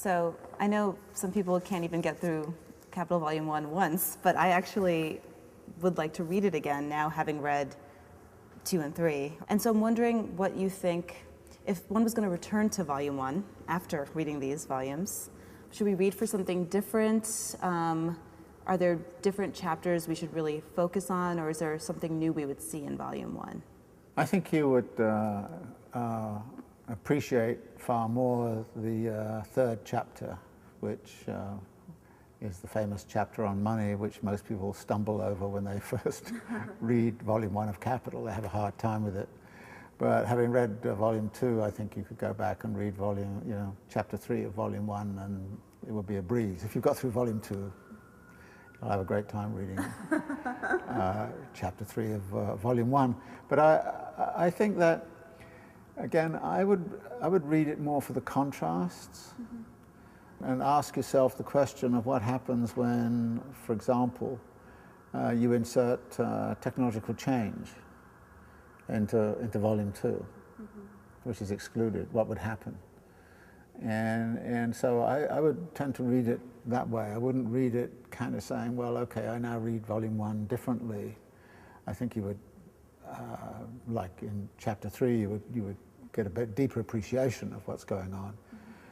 So I know some people can't even get through Capital Volume 1 once, but I actually would like to read it again now, having read 2 and 3. And so I'm wondering what you think, if one was going to return to Volume 1 after reading these volumes, should we read for something different? Are there different chapters we should really focus on, or is there something new we would see in Volume 1? I think you would appreciate far more the third chapter, which is the famous chapter on money, which most people stumble over when they first read Volume 1 of Capital. They have a hard time with it. But having read Volume 2, I think you could go back and read Chapter 3 of Volume 1, and it would be a breeze. If you've got through Volume 2, you'll have a great time reading Chapter 3 of Volume 1. But I think that, again, I would read it more for the contrasts, and ask yourself the question of what happens when, for example, you insert technological change into Volume 2, which is excluded. What would happen? And so I would tend to read it that way. I wouldn't read it kind of saying, well, okay, I now read Volume 1 differently. I think you would, like in Chapter 3, you would get a bit deeper appreciation of what's going on.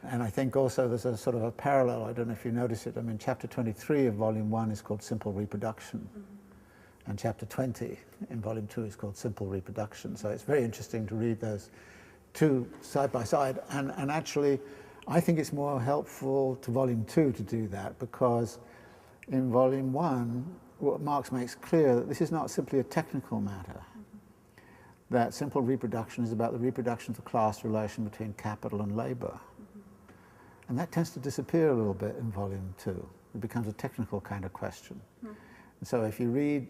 And I think also there's a sort of a parallel. I don't know if you notice it. I mean, Chapter 23 of Volume 1 is called Simple Reproduction. And Chapter 20 in Volume 2 is called Simple Reproduction. So it's very interesting to read those two side by side. And actually, I think it's more helpful to Volume 2 to do that, because in Volume 1, what Marx makes clear that this is not simply a technical matter. That simple reproduction is about the reproduction of the class relation between capital and labor. And that tends to disappear a little bit in Volume 2. It becomes a technical kind of question. And so if you read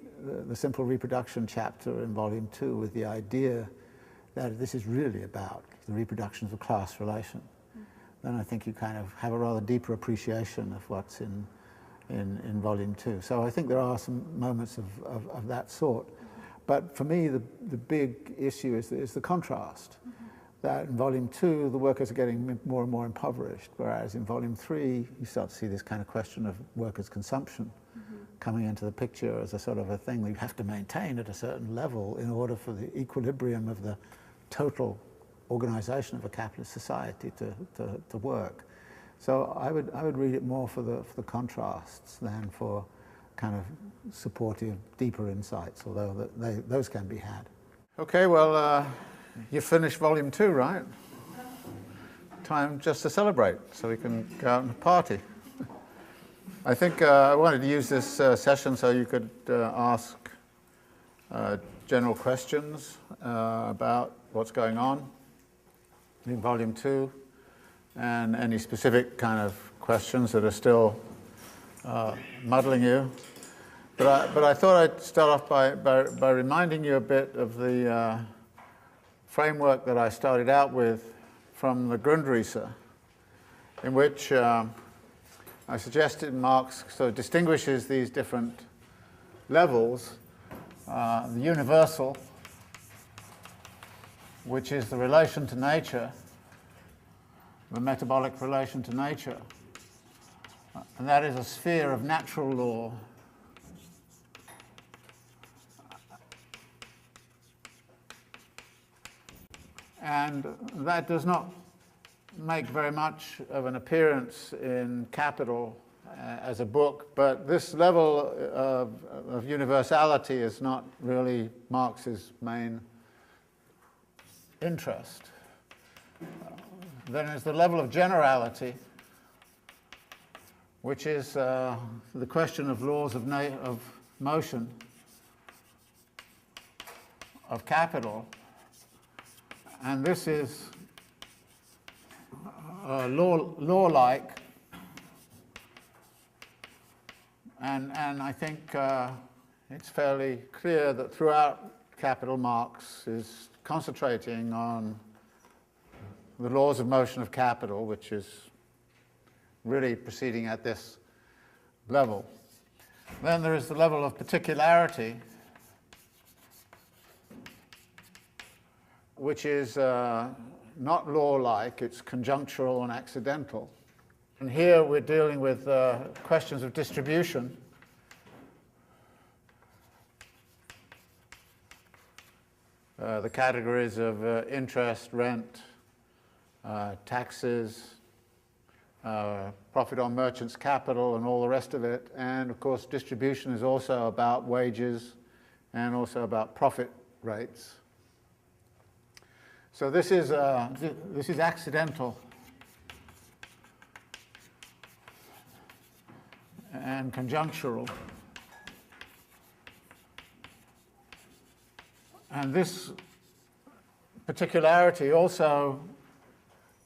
the simple reproduction chapter in Volume 2 with the idea that this is really about the reproduction of the class relation, then I think you kind of have a rather deeper appreciation of what's in Volume 2. So I think there are some moments of that sort. But for me, the big issue is the contrast. That in Volume 2, the workers are getting more and more impoverished, whereas in Volume 3, you start to see this kind of question of workers' consumption coming into the picture as a sort of a thing that you have to maintain at a certain level in order for the equilibrium of the total organization of a capitalist society to work. So I would read it more for the contrasts than for kind of supportive, deeper insights, although those can be had. Okay, well, you finished Volume 2, right? Time just to celebrate, so we can go out and party. I think I wanted to use this session so you could ask general questions about what's going on in Volume 2, and any specific kind of questions that are still muddling you. But I thought I'd start off by reminding you a bit of the framework that I started out with from the Grundrisse, in which I suggested Marx sort of distinguishes these different levels. The universal, which is the relation to nature, the metabolic relation to nature, and that is a sphere of natural law. And that does not make very much of an appearance in Capital as a book, but this level of universality is not really Marx's main interest. Then there's the level of generality, which is the question of laws of motion of capital. And this is law-like, and I think it's fairly clear that throughout Capital, Marx is concentrating on the laws of motion of capital, which is really proceeding at this level. Then there is the level of particularity, which is not law-like, it's conjunctural and accidental. And here we're dealing with questions of distribution. The categories of interest, rent, taxes, profit on merchants' capital, and all the rest of it. And of course, distribution is also about wages and also about profit rates. So this is accidental and conjunctural. And this particularity also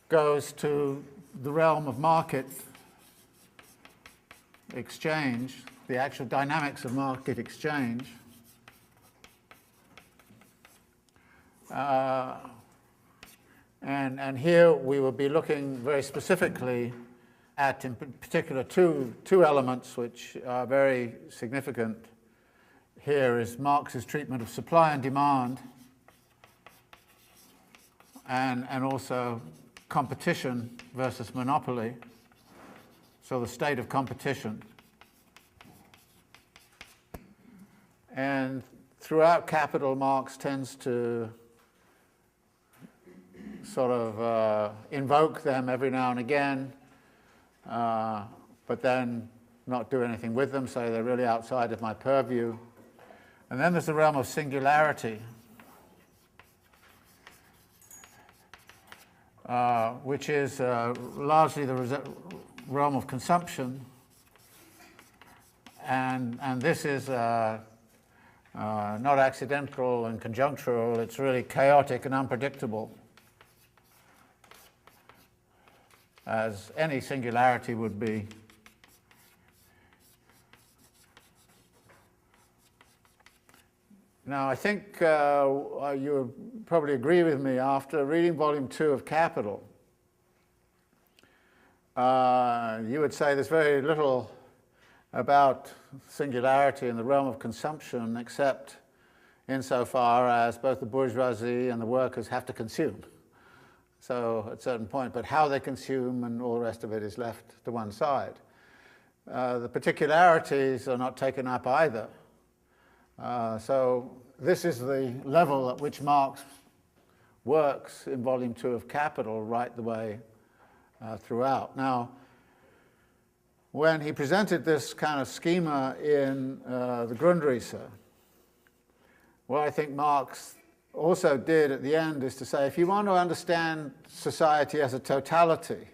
goes to the realm of market exchange, the actual dynamics of market exchange. And here we will be looking very specifically at, in particular, two elements which are very significant. Here is Marx's treatment of supply and demand, and also competition versus monopoly, so the state of competition. And throughout Capital, Marx tends to sort of invoke them every now and again, but then not do anything with them, so they're really outside of my purview. And then there's the realm of singularity, which is largely the realm of consumption, and this is not accidental and conjunctural, it's really chaotic and unpredictable, as any singularity would be. Now, I think you would probably agree with me after reading Volume 2 of Capital. You would say there's very little about singularity in the realm of consumption, except insofar as both the bourgeoisie and the workers have to consume. So at a certain point, but how they consume and all the rest of it is left to one side. The particularities are not taken up either. So this is the level at which Marx works in Volume 2 of Capital right the way throughout. Now, when he presented this kind of schema in the Grundrisse, what I think Marx also did at the end is to say, if you want to understand society as a totality,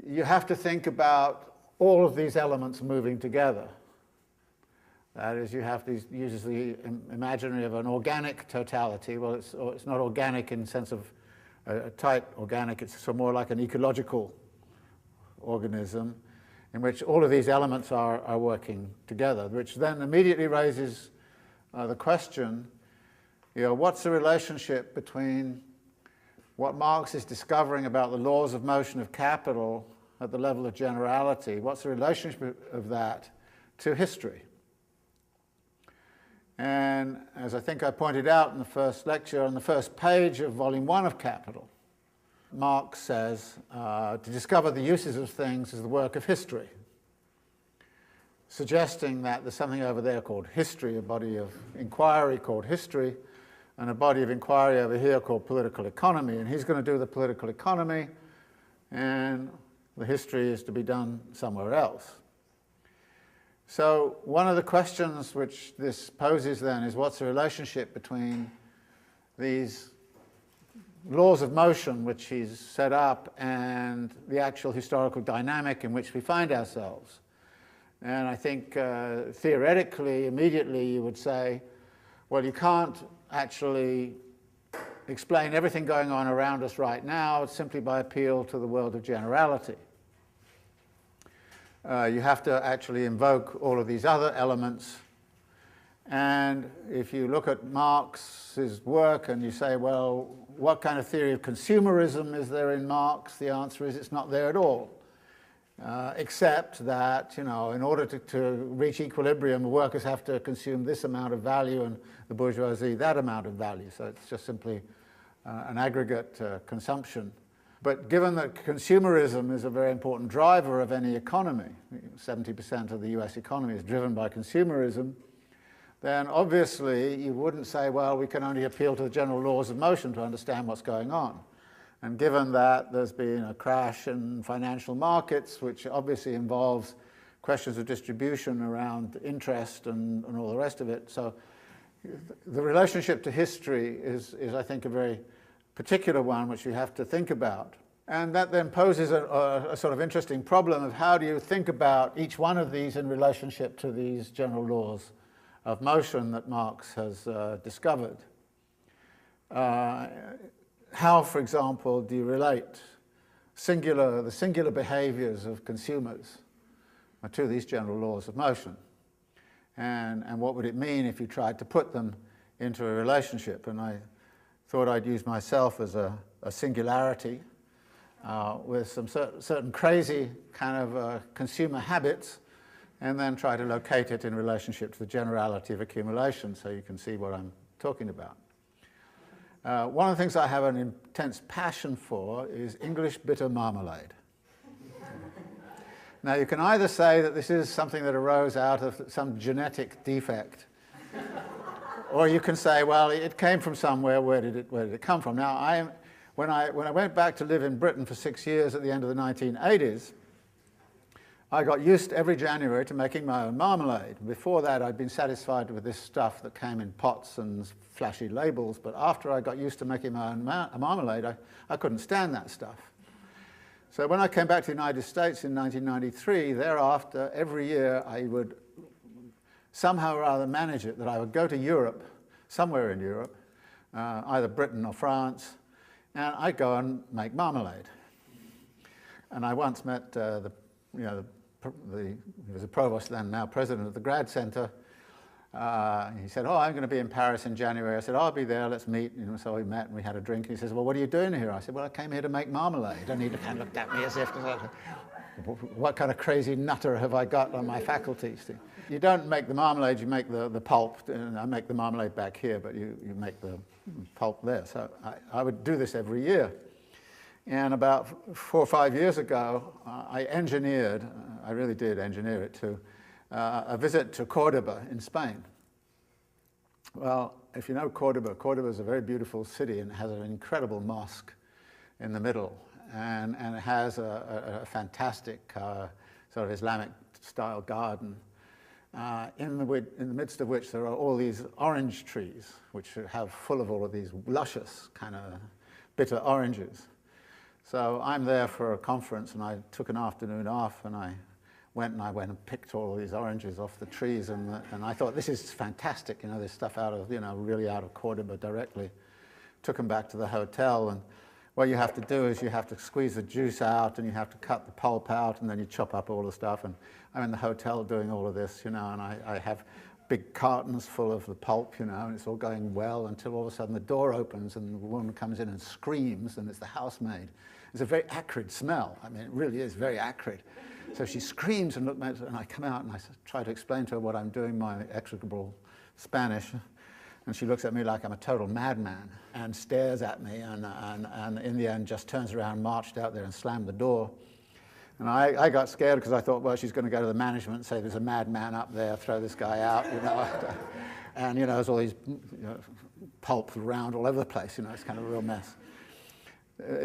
you have to think about all of these elements moving together. That is, you have these, uses the imaginary of an organic totality. Well, it's not organic in the sense of a tight organic, it's so more like an ecological organism in which all of these elements are working together, which then immediately raises the question, what's the relationship between what Marx is discovering about the laws of motion of capital at the level of generality, what's the relationship of that to history? And as I think I pointed out in the first lecture, on the first page of Volume 1 of Capital, Marx says, to discover the uses of things is the work of history, suggesting that there's something over there called history, a body of inquiry called history, and a body of inquiry over here called political economy. And he's going to do the political economy, and the history is to be done somewhere else. So one of the questions which this poses then is, what's the relationship between these laws of motion which he's set up and the actual historical dynamic in which we find ourselves? And I think theoretically, immediately you would say, well, you can't actually explain everything going on around us right now simply by appeal to the world of generality. You have to actually invoke all of these other elements. And if you look at Marx's work and you say, well, what kind of theory of consumerism is there in Marx? The answer is it's not there at all. Except that, in order to reach equilibrium, the workers have to consume this amount of value and the bourgeoisie that amount of value. So it's just simply an aggregate consumption But given that consumerism is a very important driver of any economy, 70% of the US economy is driven by consumerism, then obviously you wouldn't say, well, we can only appeal to the general laws of motion to understand what's going on. And given that there's been a crash in financial markets, which obviously involves questions of distribution around interest and all the rest of it, so the relationship to history is I think, a very particular one which you have to think about. And that then poses a sort of interesting problem of how do you think about each one of these in relationship to these general laws of motion that Marx has discovered. How, for example, do you relate the singular behaviors of consumers to these general laws of motion? And what would it mean if you tried to put them into a relationship? And I thought I'd use myself as a singularity with some certain crazy kind of consumer habits, and then try to locate it in relationship to the generality of accumulation so you can see what I'm talking about. One of the things I have an intense passion for is English bitter marmalade. Now, you can either say that this is something that arose out of some genetic defect, or you can say, well, it came from somewhere. Where did it come from? Now, when I went back to live in Britain for 6 years at the end of the 1980s, I got used every January to making my own marmalade. Before that, I'd been satisfied with this stuff that came in pots and flashy labels, but after I got used to making my own marmalade, I couldn't stand that stuff. So when I came back to the United States in 1993, thereafter, every year I would somehow or other manage it, that I would go to Europe, somewhere in Europe, either Britain or France, and I'd go and make marmalade. And I once met he was a provost then, now president of the Grad Center. He said, oh, I'm going to be in Paris in January. I said, I'll be there, let's meet. So we met and we had a drink. And he says, well, what are you doing here? I said, well, I came here to make marmalade. And he kind of looked at me as if, what kind of crazy nutter have I got on my faculties? You don't make the marmalade, you make the pulp. I make the marmalade back here, but you make the pulp there. So I would do this every year. And about 4 or 5 years ago, I really did engineer it to a visit to Cordoba in Spain. Well, if you know Cordoba, Cordoba is a very beautiful city and has an incredible mosque in the middle, and it has a fantastic sort of Islamic-style garden, in the midst of which there are all these orange trees, which have full of all of these luscious kind of bitter oranges. So I'm there for a conference, and I took an afternoon off, and I went and picked all of these oranges off the trees, and I thought, this is fantastic, this stuff out of, really out of Cordoba directly. Took them back to the hotel, and what you have to do is you have to squeeze the juice out, and you have to cut the pulp out, and then you chop up all the stuff, and I'm in the hotel doing all of this, and I have big cartons full of the pulp, and it's all going well until all of a sudden the door opens and the woman comes in and screams, and it's the housemaid. It's a very acrid smell. I mean, it really is very acrid. So she screams and I come out and I try to explain to her what I'm doing, my execrable Spanish, and she looks at me like I'm a total madman and stares at me, and in the end just turns around, marched out there and slammed the door. And I got scared because I thought, well, she's going to go to the management and say there's a madman up there, throw this guy out, and there's all these pulp around all over the place, it's kind of a real mess.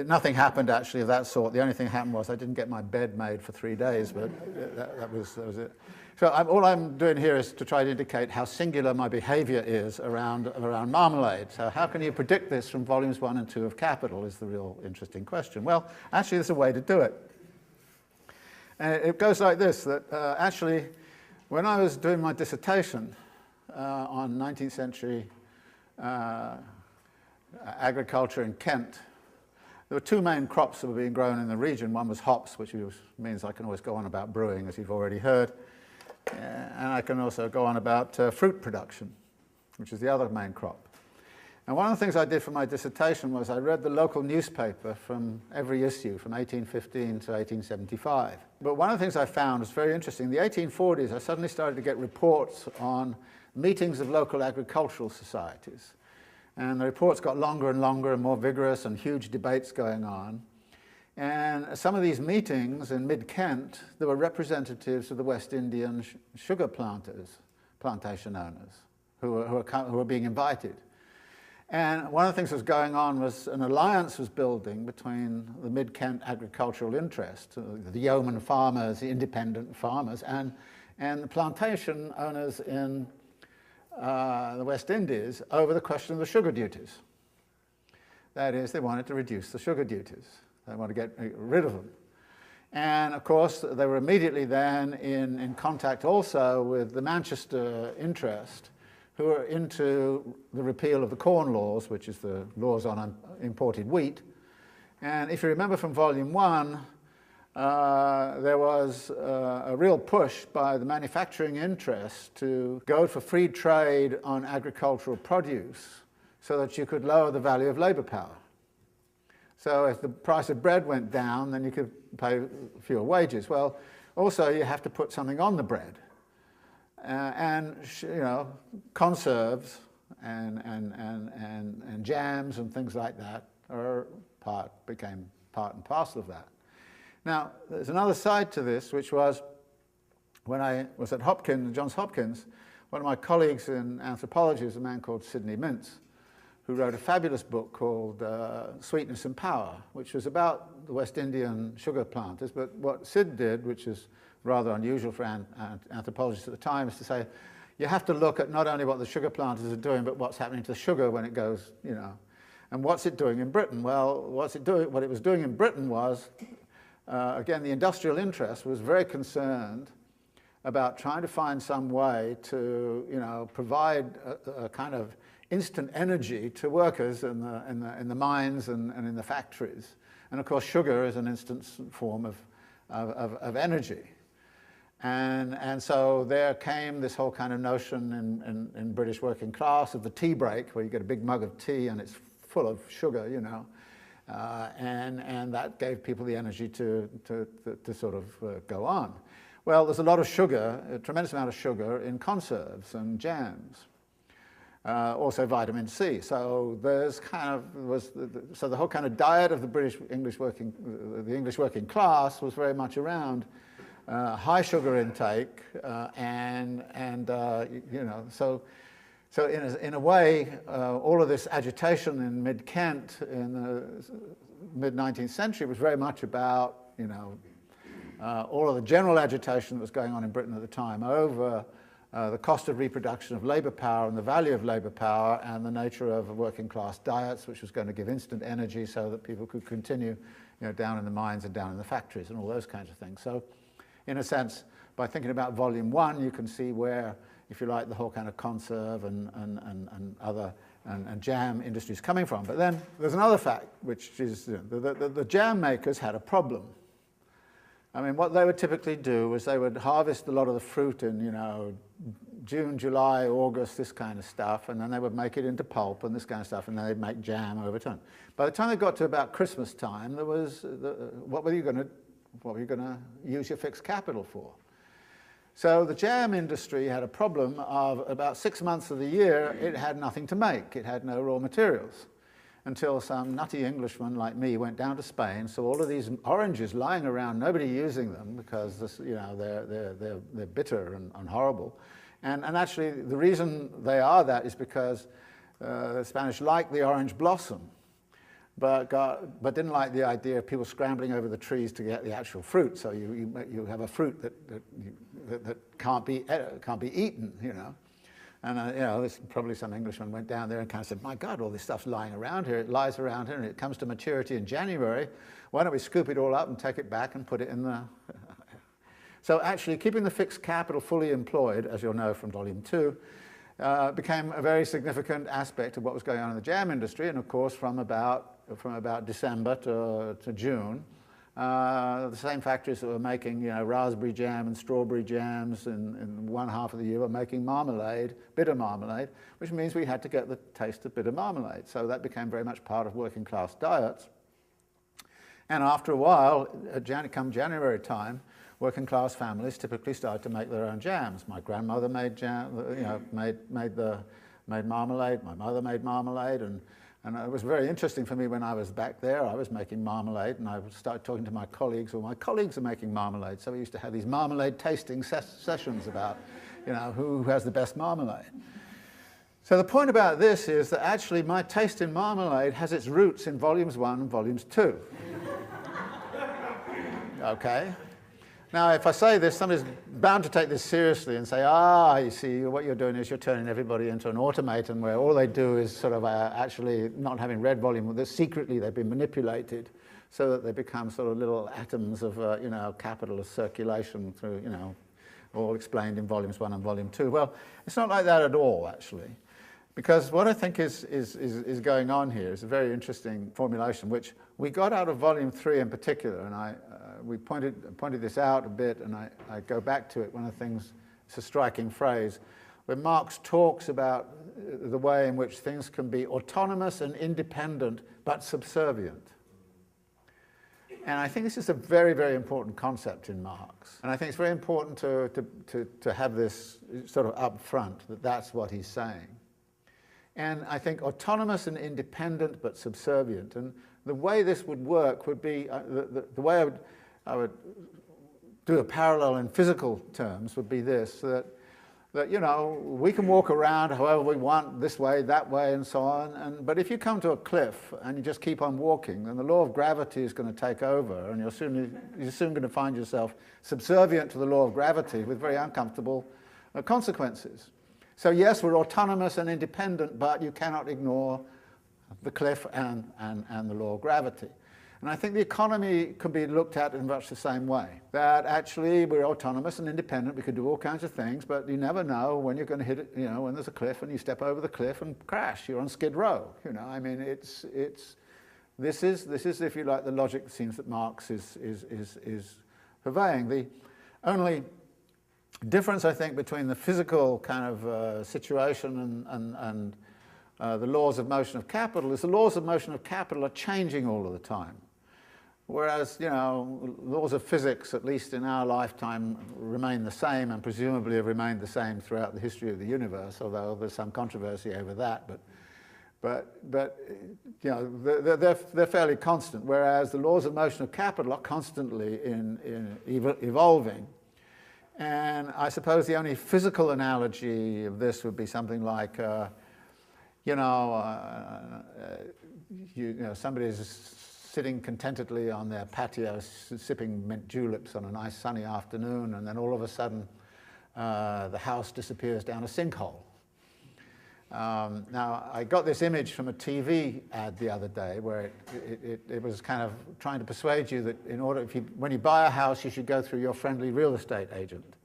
Nothing happened actually of that sort. The only thing that happened was I didn't get my bed made for 3 days, but that was it. So all I'm doing here is to try to indicate how singular my behavior is around marmalade. So how can you predict this from volumes 1 and 2 of Capital is the real interesting question. Well, actually there's a way to do it. And it goes like this, that actually when I was doing my dissertation on 19th century agriculture in Kent, there were 2 main crops that were being grown in the region. One was hops, which means I can always go on about brewing, as you've already heard. And I can also go on about fruit production, which is the other main crop. And one of the things I did for my dissertation was I read the local newspaper from every issue from 1815 to 1875. But one of the things I found was very interesting. In the 1840s, I suddenly started to get reports on meetings of local agricultural societies. And the reports got longer and longer and more vigorous, and huge debates going on. And some of these meetings in mid-Kent, there were representatives of the West Indian sugar plantation owners, who were being invited. And one of the things that was going on was an alliance was building between the mid-Kent agricultural interest, the yeoman farmers, the independent farmers, and the plantation owners in the West Indies over the question of the sugar duties. That is, they wanted to reduce the sugar duties. They wanted to get rid of them. And of course, they were immediately then in contact also with the Manchester interest, who were into the repeal of the Corn Laws, which is the laws on imported wheat. And if you remember from Volume 1, there was a real push by the manufacturing interest to go for free trade on agricultural produce so that you could lower the value of labour power. So if the price of bread went down, then you could pay fewer wages. Well, also you have to put something on the bread. And conserves and jams and things like that became part and parcel of that. Now, there's another side to this, which was when I was at Johns Hopkins, one of my colleagues in anthropology is a man called Sidney Mintz, who wrote a fabulous book called Sweetness and Power, which was about the West Indian sugar planters. But what Sid did, which is rather unusual for anthropologists at the time, is to say you have to look at not only what the sugar planters are doing, but what's happening to the sugar when it goes, and what's it doing in Britain? Well, what it was doing in Britain was, again, the industrial interest was very concerned about trying to find some way to, provide a kind of instant energy to workers in the mines and in the factories. And of course, sugar is an instant form of energy. And so there came this whole kind of notion in British working class of the tea break, where you get a big mug of tea and it's full of sugar, and that gave people the energy to sort of go on. Well, there's a lot of sugar, a tremendous amount of sugar in conserves and jams. Also vitamin C. So there's so the whole kind of diet of the English working class was very much around high sugar intake, so in a way, all of this agitation in mid-Kent in the mid-19th century was very much about, all of the general agitation that was going on in Britain at the time over the cost of reproduction of labour power and the value of labour power and the nature of working class diets, which was going to give instant energy so that people could continue, down in the mines and down in the factories and all those kinds of things. So, in a sense, by thinking about Volume 1, you can see where, if you like, the whole kind of conserve and other and jam industry is coming from. But then there's another fact, which is the jam makers had a problem. I mean, what they would typically do was they would harvest a lot of the fruit in, June, July, August, this kind of stuff, and then they would make it into pulp and this kind of stuff, and then they'd make jam over time. By the time they got to about Christmas time, there was what were you going to use your fixed capital for? So the jam industry had a problem of about 6 months of the year it had nothing to make. It had no raw materials. Until some nutty Englishman like me went down to Spain, saw all of these oranges lying around, nobody using them because they're bitter and horrible. And actually the reason they are that is because the Spanish liked the orange blossom, but didn't like the idea of people scrambling over the trees to get the actual fruit. So you have a fruit that can't be eaten, And this probably some Englishman went down there and kind of said, "My God, all this stuff's lying around here. It lies around here, and it comes to maturity in January. Why don't we scoop it all up and take it back and put it in the..." So actually, keeping the fixed capital fully employed, as you'll know from Volume 2, became a very significant aspect of what was going on in the jam industry. And of course, from about December to June, the same factories that were making raspberry jam and strawberry jams in one half of the year were making marmalade, bitter marmalade, which means we had to get the taste of bitter marmalade. So that became very much part of working class diets. And after a while, come January time, working class families typically started to make their own jams. My grandmother made jam, made marmalade. My mother made marmalade, and And it was very interesting for me when I was back there. I was making marmalade, and I would start talking to my colleagues, or my colleagues are making marmalade. So we used to have these marmalade tasting sessions about, who has the best marmalade. So the point about this is that actually my taste in marmalade has its roots in volumes 1 and volumes 2. Okay? Now, if I say this, somebody's bound to take this seriously and say, you see, what you're doing is you're turning everybody into an automaton where all they do is sort of actually not having read volume, that secretly they've been manipulated so that they become sort of little atoms of, capitalist circulation through, all explained in volumes 1 and volume 2. Well, it's not like that at all, actually. Because what I think is going on here is a very interesting formulation, which we got out of volume 3 in particular, and we pointed this out a bit, and I go back to it. One of the things, it's a striking phrase, where Marx talks about the way in which things can be autonomous and independent, but subservient. And I think this is a very, very important concept in Marx. And I think it's very important to have this sort of up front, that that's what he's saying. And I think autonomous and independent but subservient. And the way this would work would be, the way I would do a parallel in physical terms would be this, that we can walk around however we want, this way, that way, and so on. But if you come to a cliff and you just keep on walking, then the law of gravity is going to take over, and you're soon going to find yourself subservient to the law of gravity with very uncomfortable consequences. So yes, we're autonomous and independent, but you cannot ignore the cliff and the law of gravity. And I think the economy can be looked at in much the same way. That actually we're autonomous and independent, we could do all kinds of things, but you never know when you're going to hit it, when there's a cliff and you step over the cliff and crash, you're on Skid Row. I mean, this is, if you like, the logic it seems that Marx is purveying. The only difference, I think, between the physical kind of situation and the laws of motion of capital is the laws of motion of capital are changing all of the time. Whereas, laws of physics, at least in our lifetime, remain the same and presumably have remained the same throughout the history of the universe, although there's some controversy over that. But they're fairly constant, whereas the laws of motion of capital are constantly evolving. And I suppose the only physical analogy of this would be something like, somebody's sitting contentedly on their patio, sipping mint juleps on a nice sunny afternoon, and then all of a sudden the house disappears down a sinkhole. Now, I got this image from a TV ad the other day where it was kind of trying to persuade you that when you buy a house, you should go through your friendly real estate agent,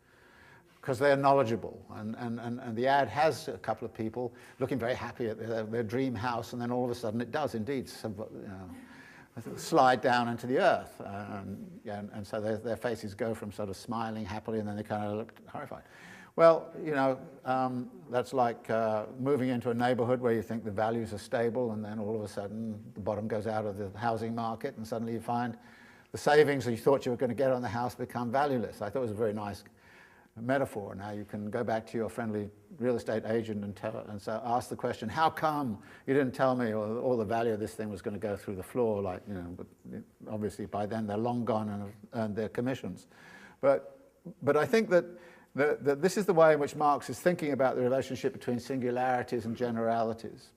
because they're knowledgeable. And the ad has a couple of people looking very happy at their dream house, and then all of a sudden it does indeed slide down into the earth. And so their faces go from sort of smiling happily, and then they kind of look horrified. Well, that's like moving into a neighborhood where you think the values are stable, and then all of a sudden the bottom goes out of the housing market, and suddenly you find the savings that you thought you were going to get on the house become valueless. I thought it was a very nice metaphor. Now you can go back to your friendly real estate agent and so ask the question, how come you didn't tell me all the value of this thing was going to go through the floor? But obviously by then they're long gone and have earned their commissions. But I think that this is the way in which Marx is thinking about the relationship between singularities and generalities.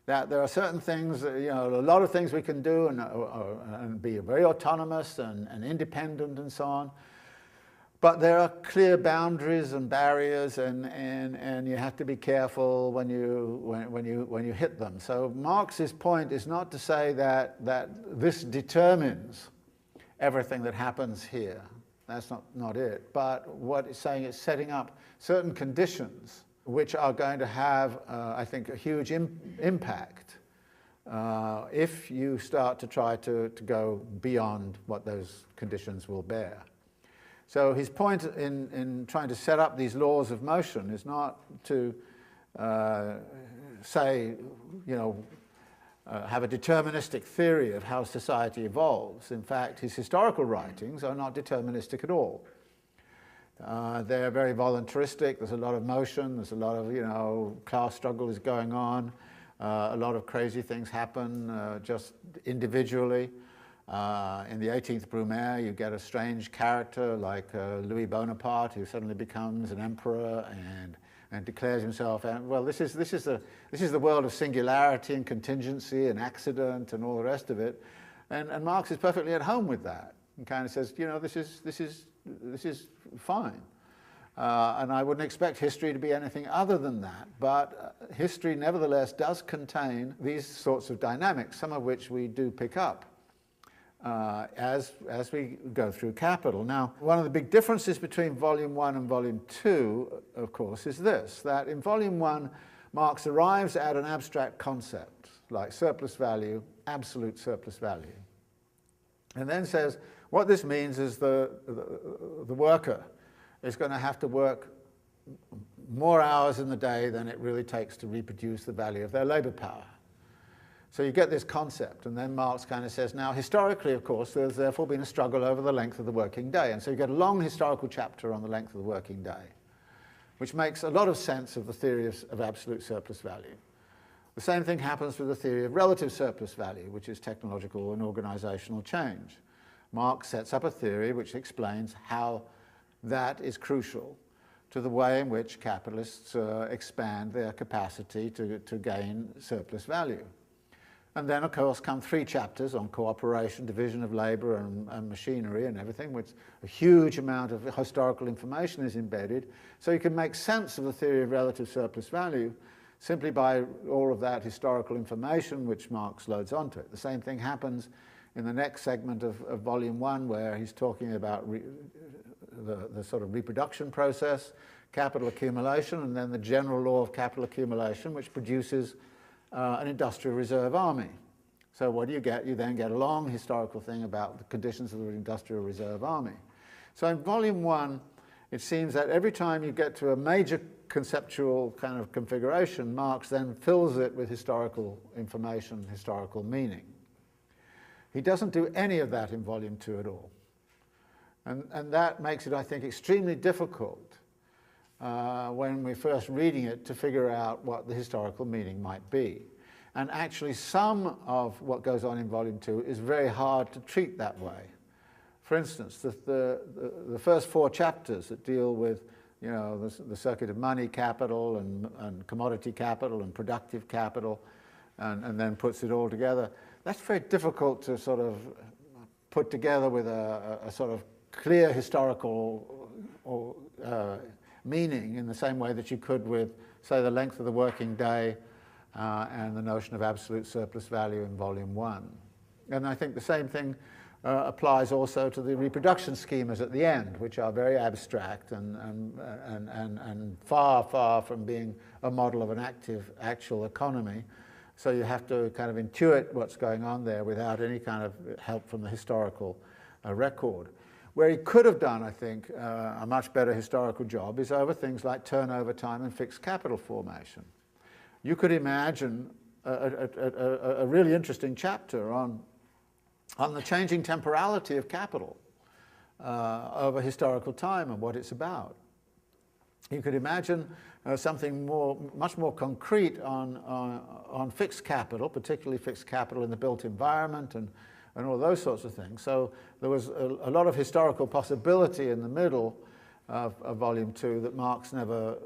That there are certain things, a lot of things we can do and be very autonomous and independent and so on. But there are clear boundaries and barriers, and you have to be careful when you hit them. So Marx's point is not to say that this determines everything that happens here. That's not it. But what it's saying is setting up certain conditions which are going to have, I think, a huge impact if you start to try to go beyond what those conditions will bear. So his point in trying to set up these laws of motion is not to say, have a deterministic theory of how society evolves. In fact, his historical writings are not deterministic at all. They're very voluntaristic. There's a lot of motion. There's a lot of, class struggle is going on. A lot of crazy things happen just individually. In the 18th Brumaire, you get a strange character like Louis Bonaparte, who suddenly becomes an emperor and declares himself. Well, this is the world of singularity and contingency and accident and all the rest of it, and Marx is perfectly at home with that. And kind of says, you know, this is fine. And I wouldn't expect history to be anything other than that, but history nevertheless does contain these sorts of dynamics, some of which we do pick up as we go through Capital. Now, one of the big differences between Volume 1 and Volume 2, of course, is this, that in Volume 1, Marx arrives at an abstract concept, like surplus value, absolute surplus value, and then says, what this means is the worker is going to have to work more hours in the day than it really takes to reproduce the value of their labor power. So you get this concept, and then Marx kind of says, now historically, of course, there's therefore been a struggle over the length of the working day, and so you get a long historical chapter on the length of the working day, which makes a lot of sense of the theory of absolute surplus value. The same thing happens with the theory of relative surplus value, which is technological and organizational change. Marx sets up a theory which explains how that is crucial to the way in which capitalists expand their capacity to gain surplus value. And then, of course, come 3 chapters on cooperation, division of labor and machinery and everything, which a huge amount of historical information is embedded. So you can make sense of the theory of relative surplus value simply by all of that historical information which Marx loads onto it. The same thing happens in the next segment of Volume 1, where he's talking about the sort of reproduction process, capital accumulation, and then the general law of capital accumulation, which produces an industrial reserve army. So what do you get? You then get a long historical thing about the conditions of the industrial reserve army. So in Volume 1, it seems that every time you get to a major conceptual kind of configuration, Marx then fills it with historical information, historical meaning. He doesn't do any of that in Volume 2 at all. And that makes it, I think, extremely difficult when we're first reading it to figure out what the historical meaning might be. And actually some of what goes on in Volume 2 is very hard to treat that way. For instance, the first 4 chapters that deal with, you know, the circuit of money capital and commodity capital and productive capital, and then puts it all together, that's very difficult to sort of put together with a sort of clear historical meaning in the same way that you could with, say, the length of the working day and the notion of absolute surplus value in Volume 1. And I think the same thing applies also to the reproduction schemas at the end, which are very abstract and far, far from being a model of an actual economy. So you have to kind of intuit what's going on there without any kind of help from the historical record. Where he could have done, I think, a much better historical job is over things like turnover time and fixed capital formation. You could imagine a really interesting chapter on the changing temporality of capital over historical time and what it's about. You could imagine something much more concrete on fixed capital, particularly fixed capital in the built environment and all those sorts of things. So there was a lot of historical possibility in the middle of Volume 2 that Marx never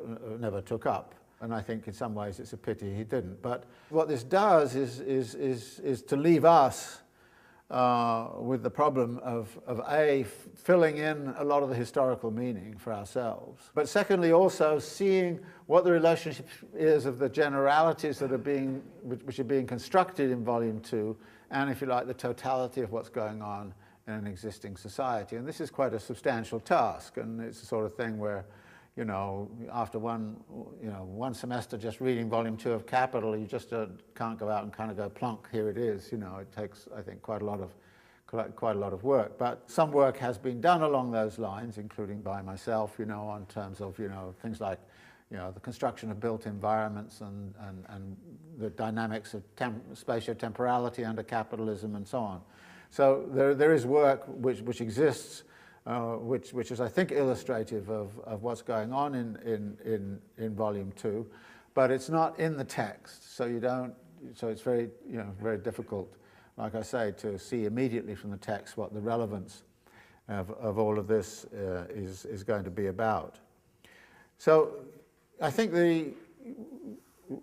took up. And I think in some ways it's a pity he didn't. But what this does is to leave us with the problem of A, filling in a lot of the historical meaning for ourselves, but secondly also seeing what the relationship is of the generalities that are which are being constructed in Volume 2, and if you like, the totality of what's going on in an existing society. And this is quite a substantial task, and it's the sort of thing where, you know, after one semester just reading Volume 2 of Capital, you just can't go out and kind of go plonk, here it is. You know, it takes, I think, quite a lot of work. But some work has been done along those lines, including by myself, you know, on terms of, you know, things like, you know, the construction of built environments and the dynamics of spatio-temporality under capitalism and so on. So there is work which exists, which is, I think, illustrative of what's going on in Volume 2, but it's not in the text, so you don't so it's very, very difficult, like I say, to see immediately from the text what the relevance of all of this is going to be about. So I think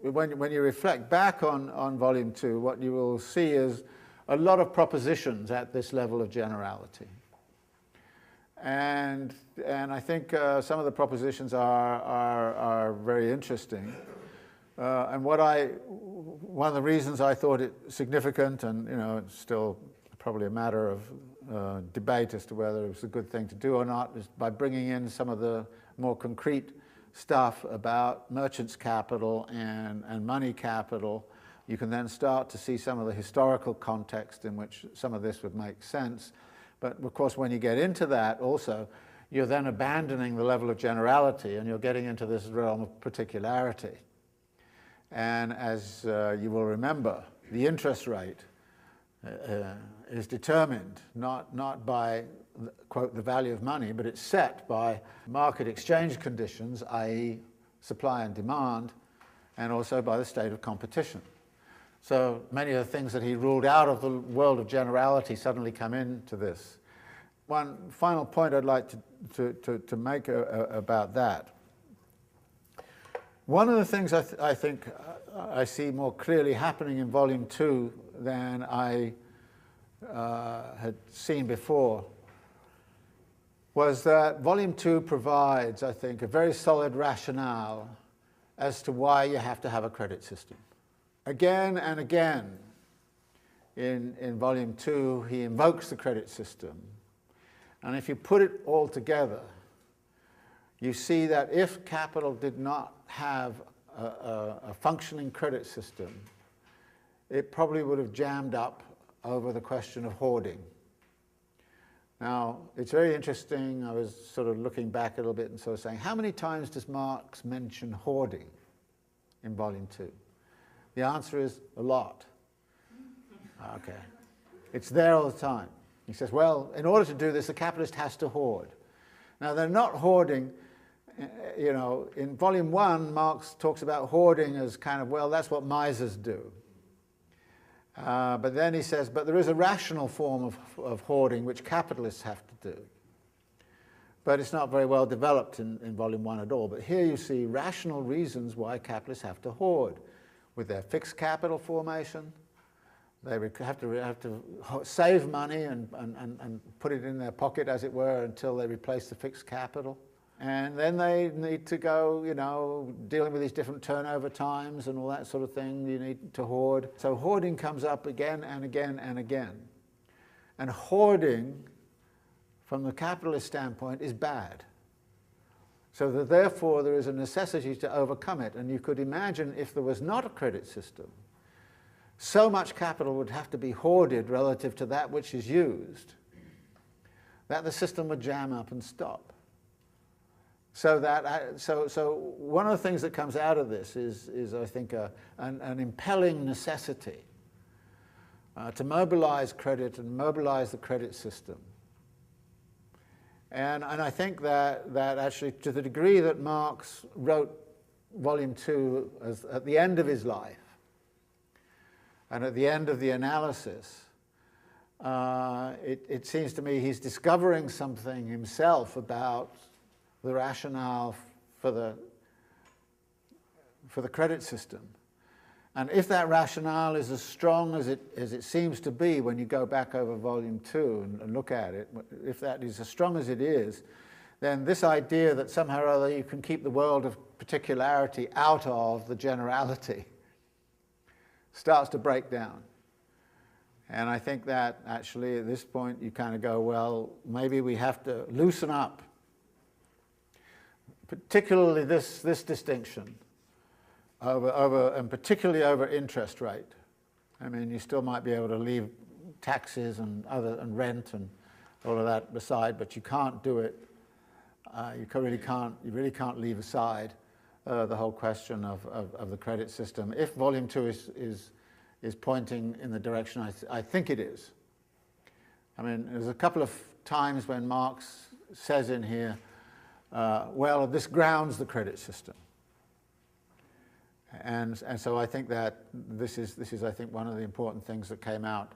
when you reflect back on Volume 2, what you will see is a lot of propositions at this level of generality. And I think some of the propositions are very interesting. And one of the reasons I thought it significant, and it's still probably a matter of debate as to whether it was a good thing to do or not, is by bringing in some of the more concrete stuff about merchants' capital and money capital. You can then start to see some of the historical context in which some of this would make sense. But of course, when you get into that also, you're then abandoning the level of generality and you're getting into this realm of particularity. And as you will remember, the interest rate is determined not by, quote, the value of money, but it's set by market exchange conditions, i.e. supply and demand, and also by the state of competition. So many of the things that he ruled out of the world of generality suddenly come into this. One final point I'd like to make about that. One of the things I think I see more clearly happening in Volume 2 than I had seen before was that Volume 2 provides, I think, a very solid rationale as to why you have to have a credit system. Again and again in Volume 2, he invokes the credit system. And if you put it all together, you see that if capital did not have a functioning credit system, it probably would have jammed up over the question of hoarding. Now, it's very interesting. I was sort of looking back a little bit and sort of saying, how many times does Marx mention hoarding in Volume 2? The answer is a lot. Okay. It's there all the time. He says, well, in order to do this, the capitalist has to hoard. Now, they're not hoarding, in Volume 1, Marx talks about hoarding as kind of, well, that's what misers do. But then he says, but there is a rational form of hoarding which capitalists have to do. But it's not very well developed in Volume 1 at all. But here you see rational reasons why capitalists have to hoard. With their fixed capital formation, they have to save money and put it in their pocket, as it were, until they replace the fixed capital. And then they need to go, dealing with these different turnover times and all that sort of thing. You need to hoard. So hoarding comes up again and again and again. And hoarding, from the capitalist standpoint, is bad. So that therefore there is a necessity to overcome it. And you could imagine if there was not a credit system, so much capital would have to be hoarded relative to that which is used, that the system would jam up and stop. So one of the things that comes out of this is I think, an impelling necessity to mobilize credit and mobilize the credit system. And I think that actually, to the degree that Marx wrote Volume 2 at the end of his life, and at the end of the analysis, it seems to me he's discovering something himself about the rationale for the credit system. And if that rationale is as strong as it seems to be when you go back over Volume 2 and look at it, if that is as strong as it is, then this idea that somehow or other you can keep the world of particularity out of the generality starts to break down. And I think that actually at this point you kind of go, well, maybe we have to loosen up, particularly this distinction and particularly over interest rate. I mean, you still might be able to leave taxes and rent and all of that aside, but you can't do it. You really can't leave aside the whole question of the credit system. If Volume 2 is pointing in the direction I think it is. I mean, there's a couple of times when Marx says in here, well, this grounds the credit system. And so I think that this is I think one of the important things that came out,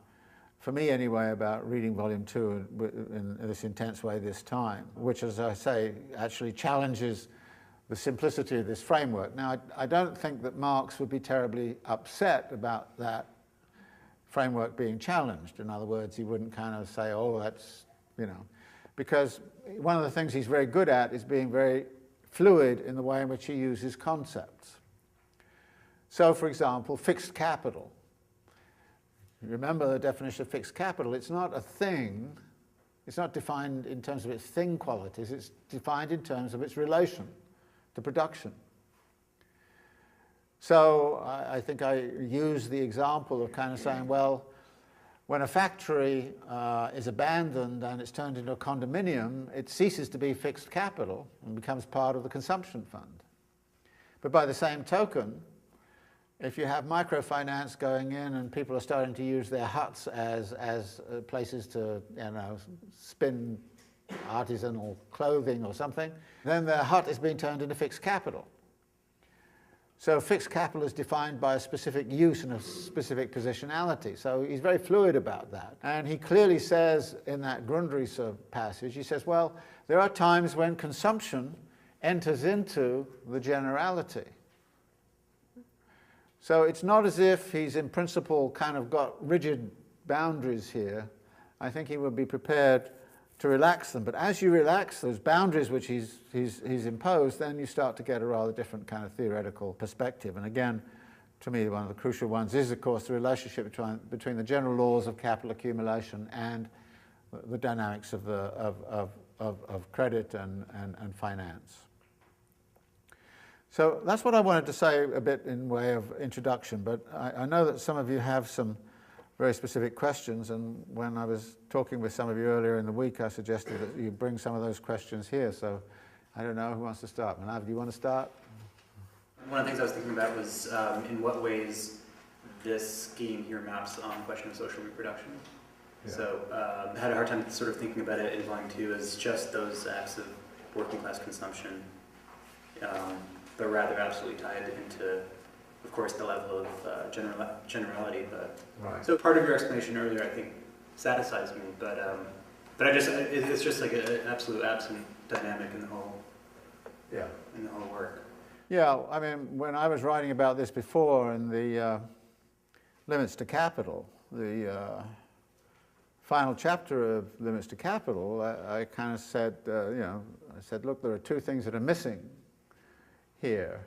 for me anyway, about reading Volume 2 in this intense way this time, which, as I say, actually challenges the simplicity of this framework. Now, I don't think that Marx would be terribly upset about that framework being challenged. In other words, he wouldn't kind of say, oh, that's, because one of the things he's very good at is being very fluid in the way in which he uses concepts. So, for example, fixed capital. Remember the definition of fixed capital. It's not a thing. It's not defined in terms of its thing qualities. It's defined in terms of its relation to production. So I think I use the example of kind of saying, well, when a factory is abandoned and it's turned into a condominium, it ceases to be fixed capital and becomes part of the consumption fund. But by the same token, if you have microfinance going in and people are starting to use their huts as places to spin artisanal clothing or something, then their hut is being turned into fixed capital. So fixed capital is defined by a specific use and a specific positionality. So he's very fluid about that. And he clearly says in that Grundrisse passage, he says, well, there are times when consumption enters into the generality. So it's not as if he's in principle kind of got rigid boundaries here. I think he would be prepared to relax them. But as you relax those boundaries which he's imposed, then you start to get a rather different kind of theoretical perspective. And again, to me, one of the crucial ones is, of course, the relationship between the general laws of capital accumulation and the dynamics of credit and finance. So that's what I wanted to say a bit in way of introduction, but I know that some of you have some very specific questions, and when I was talking with some of you earlier in the week, I suggested that you bring some of those questions here. So I don't know who wants to start. Manav, do you want to start? One of the things I was thinking about was in what ways this scheme here maps on the question of social reproduction. Yeah. So I had a hard time sort of thinking about it in Volume 2 as just those acts of working class consumption. But rather absolutely tied into, of course, the level of generality. But right. So part of your explanation earlier, I think, satisfies me. But it's just like an absolute absent dynamic in the whole work. Yeah, I mean, when I was writing about this before in the Limits to Capital, the final chapter of Limits to Capital, I kind of said, I said, look, there are two things that are missing here.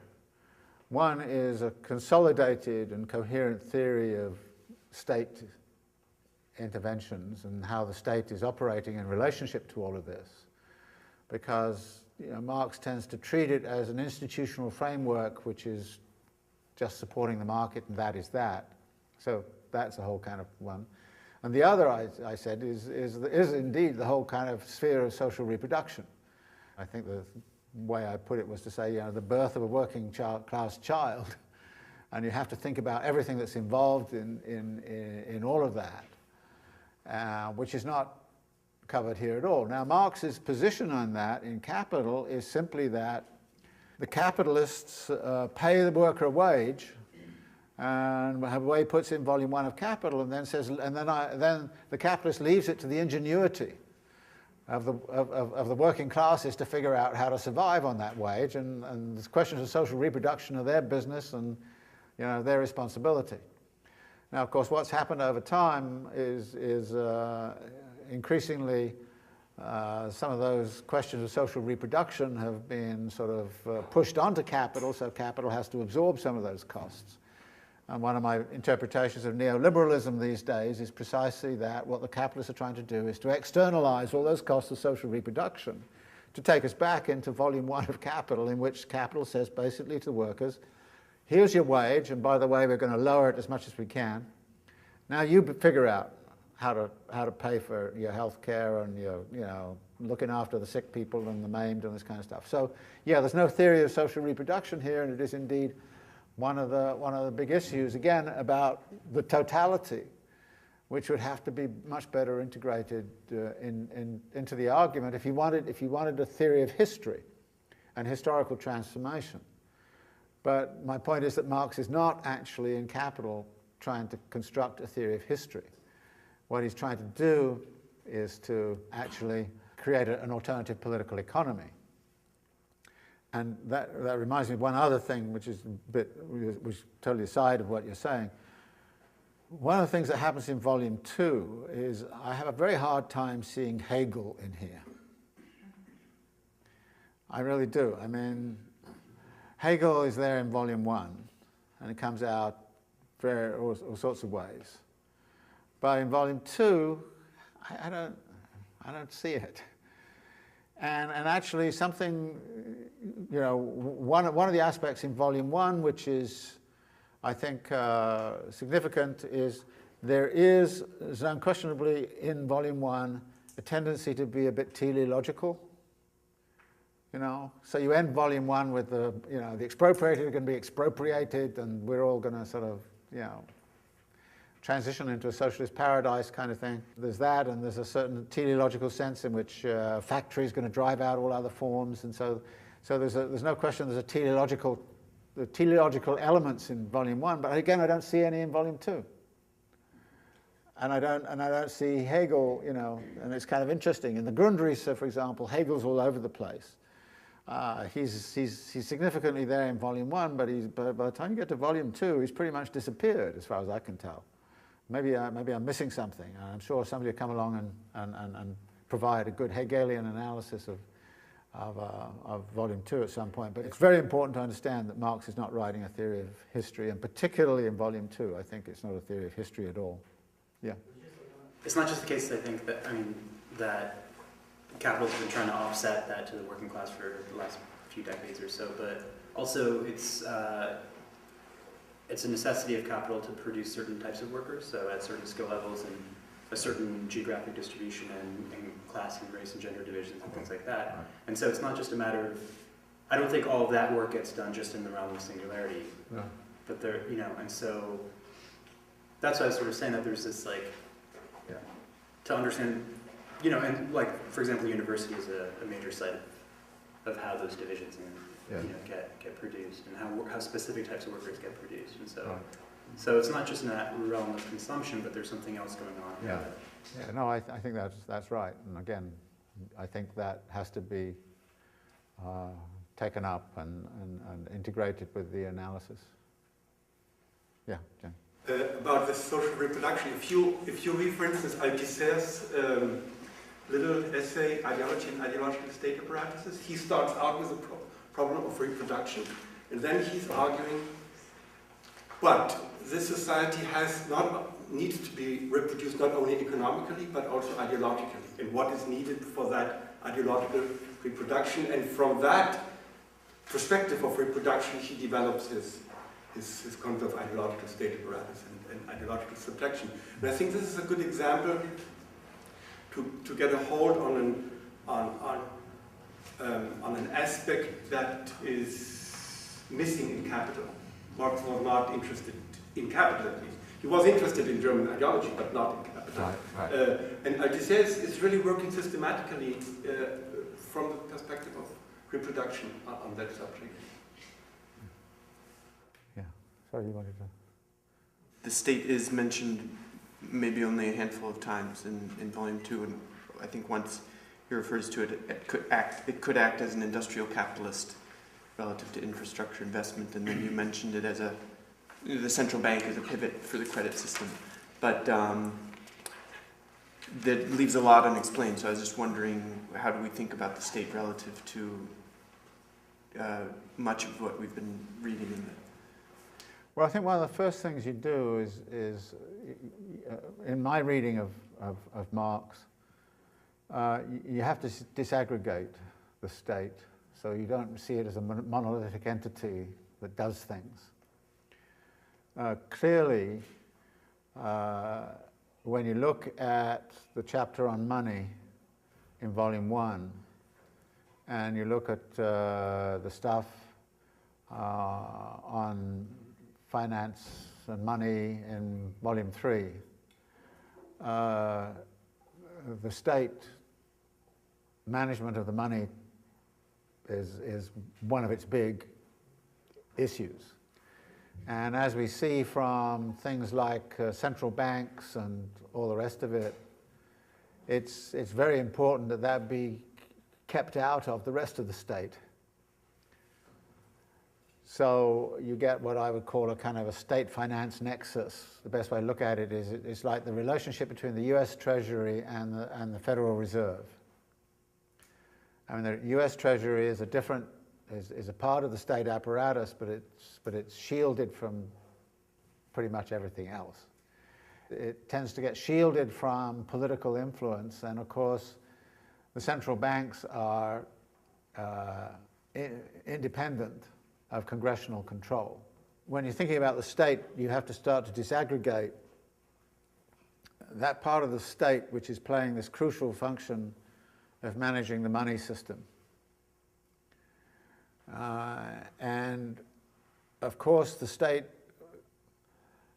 One is a consolidated and coherent theory of state interventions and how the state is operating in relationship to all of this, because Marx tends to treat it as an institutional framework which is just supporting the market, and that is that. So that's the whole kind of one. And the other, I said, is indeed the whole kind of sphere of social reproduction. I think the way I put it was to say, the birth of a working class child, and you have to think about everything that's involved in all of that, which is not covered here at all. Now, Marx's position on that in Capital is simply that the capitalists pay the worker a wage, and Harvey puts in Volume 1 of Capital, and then says, and then the capitalist leaves it to the ingenuity of the working classes to figure out how to survive on that wage, and the questions of social reproduction are their business and their responsibility. Now, of course, what's happened over time is increasingly some of those questions of social reproduction have been sort of pushed onto capital, so capital has to absorb some of those costs. And one of my interpretations of neoliberalism these days is precisely that. What the capitalists are trying to do is to externalize all those costs of social reproduction, to take us back into Volume 1 of Capital, in which capital says basically to the workers, here's your wage, and by the way, we're going to lower it as much as we can. Now you figure out how to pay for your health care and your looking after the sick people and the maimed and this kind of stuff. So yeah, there's no theory of social reproduction here, and it is indeed one of the big issues, again, about the totality, which would have to be much better integrated into the argument if you wanted a theory of history and historical transformation. But my point is that Marx is not actually in Capital trying to construct a theory of history. What he's trying to do is to actually create an alternative political economy. And that reminds me of one other thing, which is totally aside of what you're saying. One of the things that happens in Volume 2 is I have a very hard time seeing Hegel in here. I really do. I mean, Hegel is there in Volume 1, and it comes out all sorts of ways. But in Volume 2, I don't see it. And actually something, you know, one of the aspects in Volume 1, which is, I think, significant, is there is unquestionably in Volume 1 a tendency to be a bit teleological. You know, so you end Volume 1 with the expropriated are going to be expropriated, and we're all going to sort of, you know, transition into a socialist paradise kind of thing. There's that, and there's a certain teleological sense in which factory is going to drive out all other forms, and so there's no question there's the teleological elements in Volume 1, but again I don't see any in Volume 2. And I don't see Hegel, you know, and it's kind of interesting. In the Grundrisse, for example, Hegel's all over the place. He's significantly there in Volume 1, but by the time you get to Volume 2, he's pretty much disappeared, as far as I can tell. Maybe I'm missing something. I'm sure somebody will come along and provide a good Hegelian analysis of Volume 2 at some point. But it's very important to understand that Marx is not writing a theory of history, and particularly in Volume 2, I think it's not a theory of history at all. Yeah. It's not just the case, I think, that capital's been trying to offset that to the working class for the last few decades or so, but also it's a necessity of capital to produce certain types of workers, so at certain skill levels and a certain geographic distribution and class and race and gender divisions and things like that. Right. And so it's not just a matter of, I don't think all of that work gets done just in the realm of singularity, no. But there, you know, and so that's why I was sort of saying that there's this like, yeah. To understand, you know, and like, for example, university is a major site of how those divisions and, you know, get produced and how specific types of workers get produced. And so, right. So it's not just in that realm of consumption, but there's something else going on. Yeah, yeah. No, I think that's right. And again, I think that has to be taken up and integrated with the analysis. Yeah, Jen. About the social reproduction, if you read, for instance, Althusser's little essay, Ideology and Ideological State Apparatuses, he starts out with the problem of reproduction, and then he's arguing, but this society needs to be reproduced not only economically, but also ideologically, and what is needed for that ideological reproduction, and from that perspective of reproduction, he develops his concept of ideological state apparatus and ideological subtraction. And I think this is a good example to get a hold on an aspect that is missing in capital. Marx was not interested in capital, at least. He was interested in German ideology, but not in capital. Right. And Althusser is really working systematically from the perspective of reproduction on that subject. You wanted to... The state is mentioned maybe only a handful of times in Volume 2, and I think once he refers to it, it could act as an industrial capitalist relative to infrastructure investment, and then you mentioned it as the central bank as a pivot for the credit system. But that leaves a lot unexplained, so I was just wondering, how do we think about the state relative to much of what we've been reading in the... Well, I think one of the first things you do is in my reading of Marx, you have to disaggregate the state, so you don't see it as a monolithic entity that does things. Clearly, when you look at the chapter on money in Volume 1, and you look at the stuff on finance and money in Volume 3, the state management of the money is one of its big issues. And as we see from things like central banks and all the rest of it, it's very important that that be kept out of the rest of the state. So you get what I would call a kind of a state finance nexus. The best way to look at it is it's like the relationship between the US Treasury and the Federal Reserve. I mean, the US Treasury is a part of the state apparatus, but it's shielded from pretty much everything else. It tends to get shielded from political influence, and of course the central banks are independent of congressional control. When you're thinking about the state, you have to start to disaggregate that part of the state which is playing this crucial function of managing the money system. And of course the state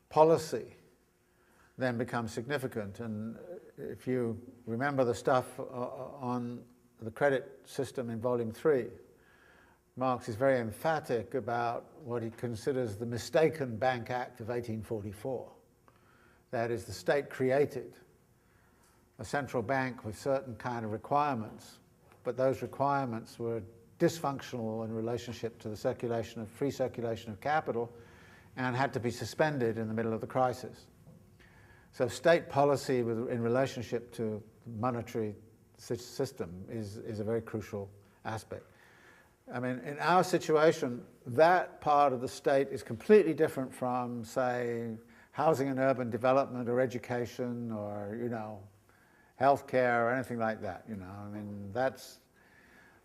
policy then becomes significant. And if you remember the stuff on the credit system in Volume 3, Marx is very emphatic about what he considers the mistaken Bank Act of 1844. That is, the state created a central bank with certain kind of requirements, but those requirements were dysfunctional in relationship to the free circulation of capital, and had to be suspended in the middle of the crisis. So state policy in relationship to the monetary system is a very crucial aspect. I mean, in our situation, that part of the state is completely different from, say, housing and urban development or education or, healthcare or anything like that, I mean,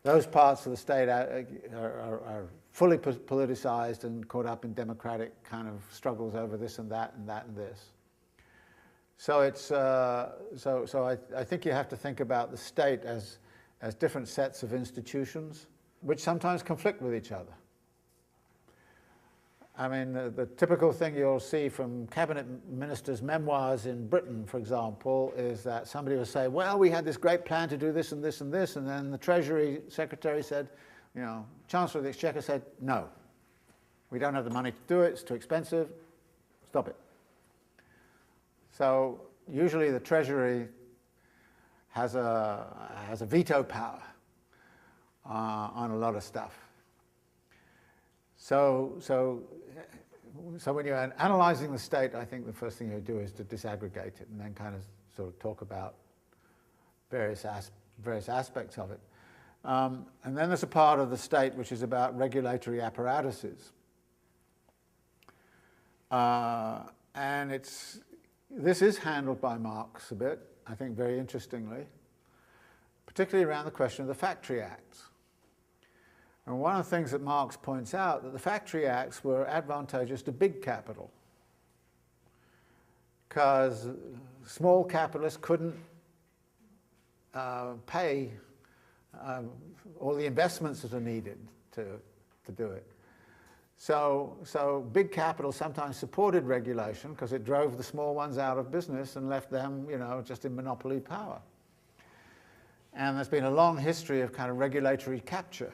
those parts of the state are fully politicized and caught up in democratic kind of struggles over this and that and that and this. So it's I think you have to think about the state as different sets of institutions which sometimes conflict with each other. I mean, the typical thing you'll see from cabinet ministers' memoirs in Britain, for example, is that somebody will say, well, we had this great plan to do this and this and this, and then the Treasury Secretary said, Chancellor of the Exchequer said, no, we don't have the money to do it, it's too expensive, stop it. So usually the Treasury has a veto power on a lot of stuff. So when you're analyzing the state, I think the first thing you do is to disaggregate it and then kind of sort of talk about various aspects of it. And then there's a part of the state which is about regulatory apparatuses. And this is handled by Marx a bit, I think very interestingly, particularly around the question of the Factory Acts. And one of the things that Marx points out, that the Factory Acts were advantageous to big capital, because small capitalists couldn't pay all the investments that are needed to do it. So big capital sometimes supported regulation because it drove the small ones out of business and left them, just in monopoly power. And there's been a long history of kind of regulatory capture.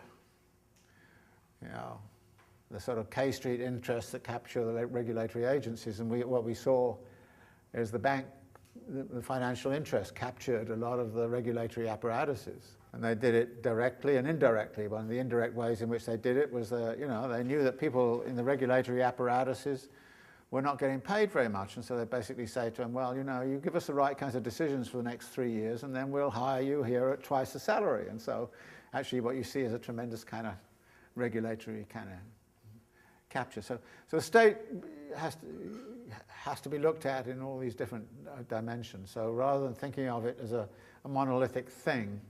The sort of K Street interests that capture the regulatory agencies, and what we saw is the financial interest captured a lot of the regulatory apparatuses, and they did it directly and indirectly. One of the indirect ways in which they did it was that, they knew that people in the regulatory apparatuses were not getting paid very much, and so they basically say to them, well, you give us the right kinds of decisions for the next 3 years, and then we'll hire you here at twice the salary. And so actually what you see is a tremendous kind of regulatory kind of capture. So the state has to be looked at in all these different dimensions. So rather than thinking of it as a monolithic thing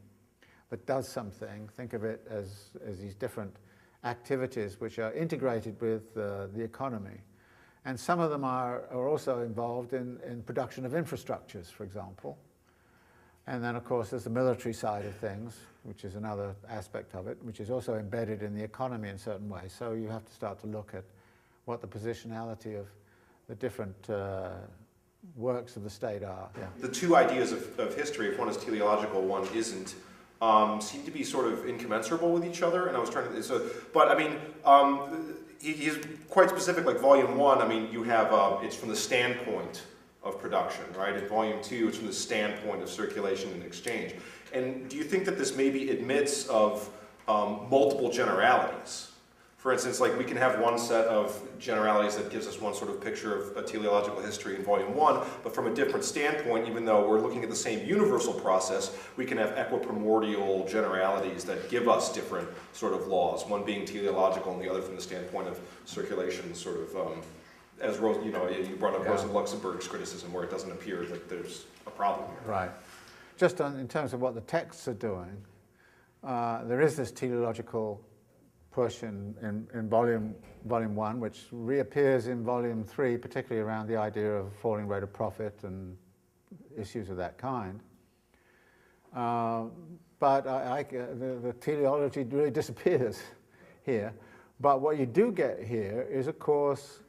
that does something, think of it as these different activities which are integrated with the economy. And some of them are also involved in production of infrastructures, for example. And then, of course, there's the military side of things, which is another aspect of it, which is also embedded in the economy in certain ways. So you have to start to look at what the positionality of the different works of the state are. Yeah. The two ideas of history, if one is teleological, one isn't, seem to be sort of incommensurable with each other. And I was trying to, but I mean, he's quite specific, like volume 1, I mean, you have, it's from the standpoint of production, right? In volume 2, it's from the standpoint of circulation and exchange. And do you think that this maybe admits of multiple generalities? For instance, like we can have one set of generalities that gives us one sort of picture of a teleological history in volume 1, but from a different standpoint, even though we're looking at the same universal process, we can have equiprimordial generalities that give us different sort of laws, one being teleological and the other from the standpoint of circulation, sort of, as Rose, you know, you brought up Rosa Luxemburg's criticism where it doesn't appear that there's a problem here. Right. Just in terms of what the texts are doing, there is this teleological push in volume 1, which reappears in volume 3, particularly around the idea of falling rate of profit and issues of that kind. But the teleology really disappears here. But what you do get here is, of course,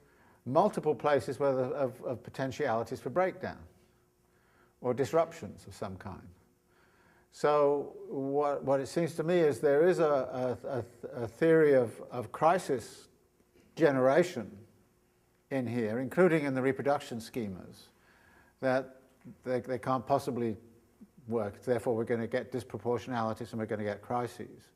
multiple places where of potentialities for breakdown or disruptions of some kind. So what it seems to me is there is a theory of crisis generation in here, including in the reproduction schemas, that they can't possibly work. Therefore, we're going to get disproportionalities and we're going to get crises,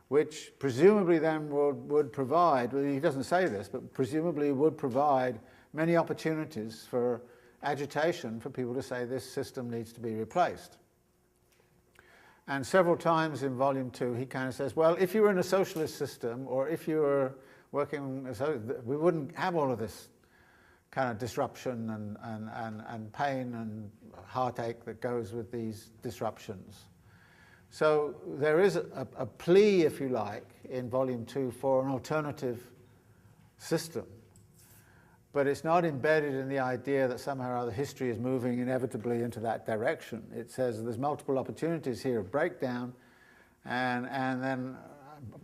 which presumably then would provide, well, he doesn't say this, but presumably would provide many opportunities for agitation for people to say this system needs to be replaced. And several times in volume 2, he kind of says, well, if you were in a socialist system, or if you were working, we wouldn't have all of this kind of disruption and pain and heartache that goes with these disruptions. So there is a plea, if you like, in volume 2 for an alternative system. But it's not embedded in the idea that somehow or other history is moving inevitably into that direction. It says there's multiple opportunities here of breakdown, and then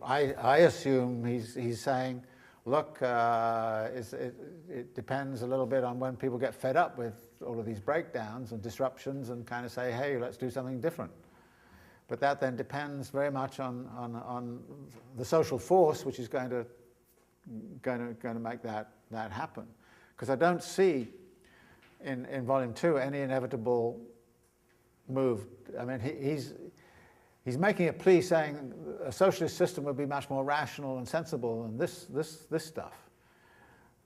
I assume he's saying, look, it depends a little bit on when people get fed up with all of these breakdowns and disruptions and kind of say, hey, let's do something different. But that then depends very much on the social force which is going to make that happen. Because I don't see in volume 2 any inevitable move. I mean, he's making a plea saying a socialist system would be much more rational and sensible than this stuff.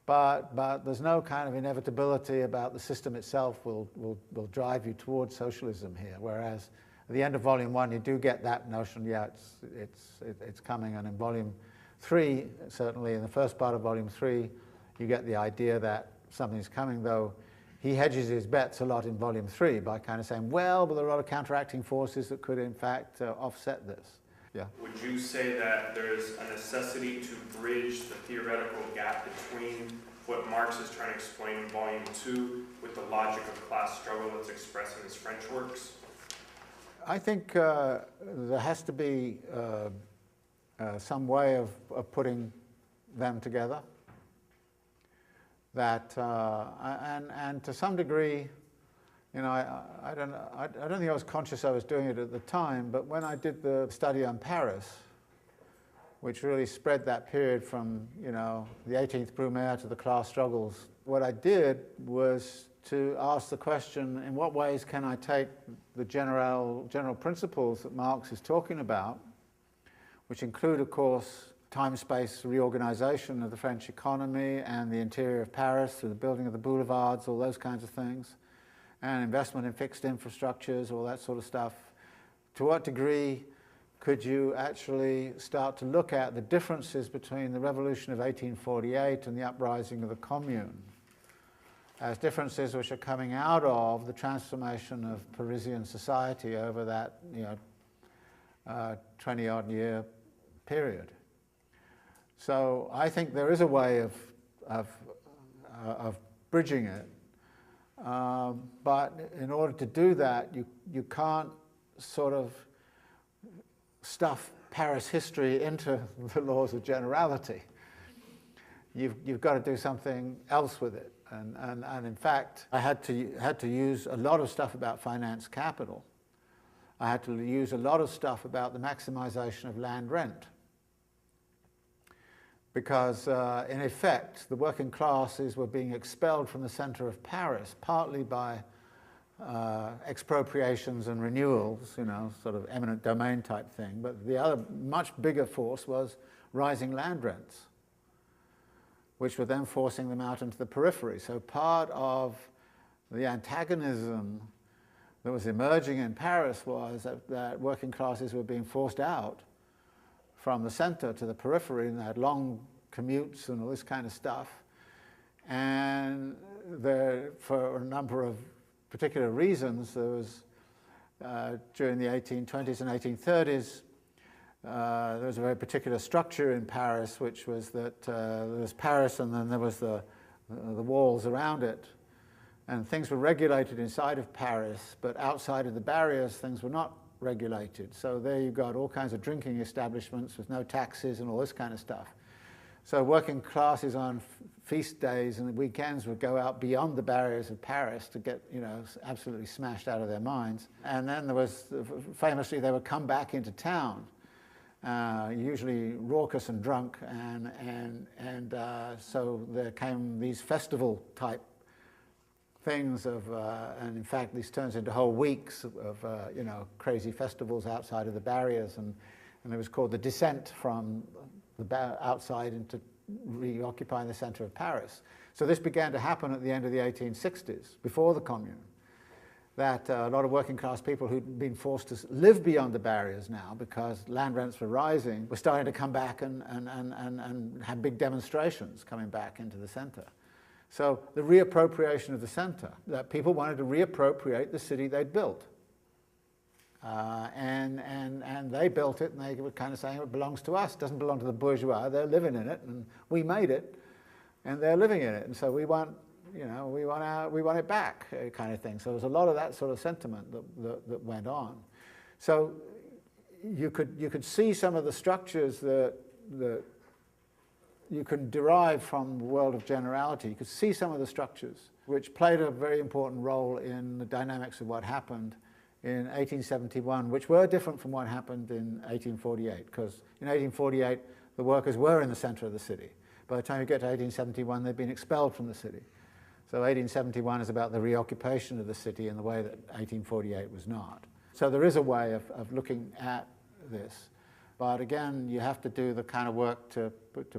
But there's no kind of inevitability about the system itself will drive you towards socialism here. Whereas at the end of volume 1, you do get that notion. Yeah, it's coming. And in volume 3, certainly in the first part of volume 3, you get the idea that something's coming, though he hedges his bets a lot in volume 3 by kind of saying, well, but there are a lot of counteracting forces that could in fact offset this. Yeah. Would you say that there's a necessity to bridge the theoretical gap between what Marx is trying to explain in volume 2 with the logic of class struggle that's expressed in his French works? I think there has to be some way of putting them together. That and to some degree, you know, I don't think I was conscious I was doing it at the time, but when I did the study on Paris, which really spread that period from, you know, the 18th Brumaire to the class struggles, what I did was to ask the question, in what ways can I take the general principles that Marx is talking about, which include, of course, time-space reorganization of the French economy and the interior of Paris through the building of the boulevards, all those kinds of things, and investment in fixed infrastructures, all that sort of stuff. To what degree could you actually start to look at the differences between the revolution of 1848 and the uprising of the Commune as differences which are coming out of the transformation of Parisian society over that, you know, 20-odd year period? So I think there is a way of bridging it, but in order to do that, you can't sort of stuff Paris history into the laws of generality. You've got to do something else with it, and in fact, I had to use a lot of stuff about finance capital. I had to use a lot of stuff about the maximization of land rent, because in effect the working classes were being expelled from the center of Paris, partly by expropriations and renewals, you know, sort of eminent domain type thing, but the other much bigger force was rising land rents, which were then forcing them out into the periphery. So part of the antagonism that was emerging in Paris was that working classes were being forced out from the center to the periphery, and they had long commutes and all this kind of stuff. And there, for a number of particular reasons, there was, during the 1820s and 1830s, there was a very particular structure in Paris, which was that there was Paris and then there was the walls around it. And things were regulated inside of Paris, but outside of the barriers, things were not regulated. So there you got all kinds of drinking establishments with no taxes and all this kind of stuff. So working classes on feast days and weekends would go out beyond the barriers of Paris to get, you know, absolutely smashed out of their minds. And then there was, famously, they would come back into town, usually raucous and drunk, and so there came these festival type things of, and in fact this turns into whole weeks of you know, crazy festivals outside of the barriers, and it was called the descent from the outside into reoccupying the center of Paris. So this began to happen at the end of the 1860s, before the Commune, that a lot of working class people who'd been forced to live beyond the barriers now because land rents were rising were starting to come back and have big demonstrations coming back into the center. So the reappropriation of the center, that people wanted to reappropriate the city they'd built. And they built it, and they were kind of saying it belongs to us, it doesn't belong to the bourgeois, they're living in it, and we made it, and they're living in it, and so we want, you know, we want it back, kind of thing. So there's a lot of that sort of sentiment that went on. So you could see some of the structures that you can derive from the world of generality. You could see some of the structures which played a very important role in the dynamics of what happened in 1871, which were different from what happened in 1848, because in 1848 the workers were in the center of the city. By the time you get to 1871, they'd been expelled from the city. So 1871 is about the reoccupation of the city in the way that 1848 was not. So there is a way of looking at this. But again, you have to do the kind of work to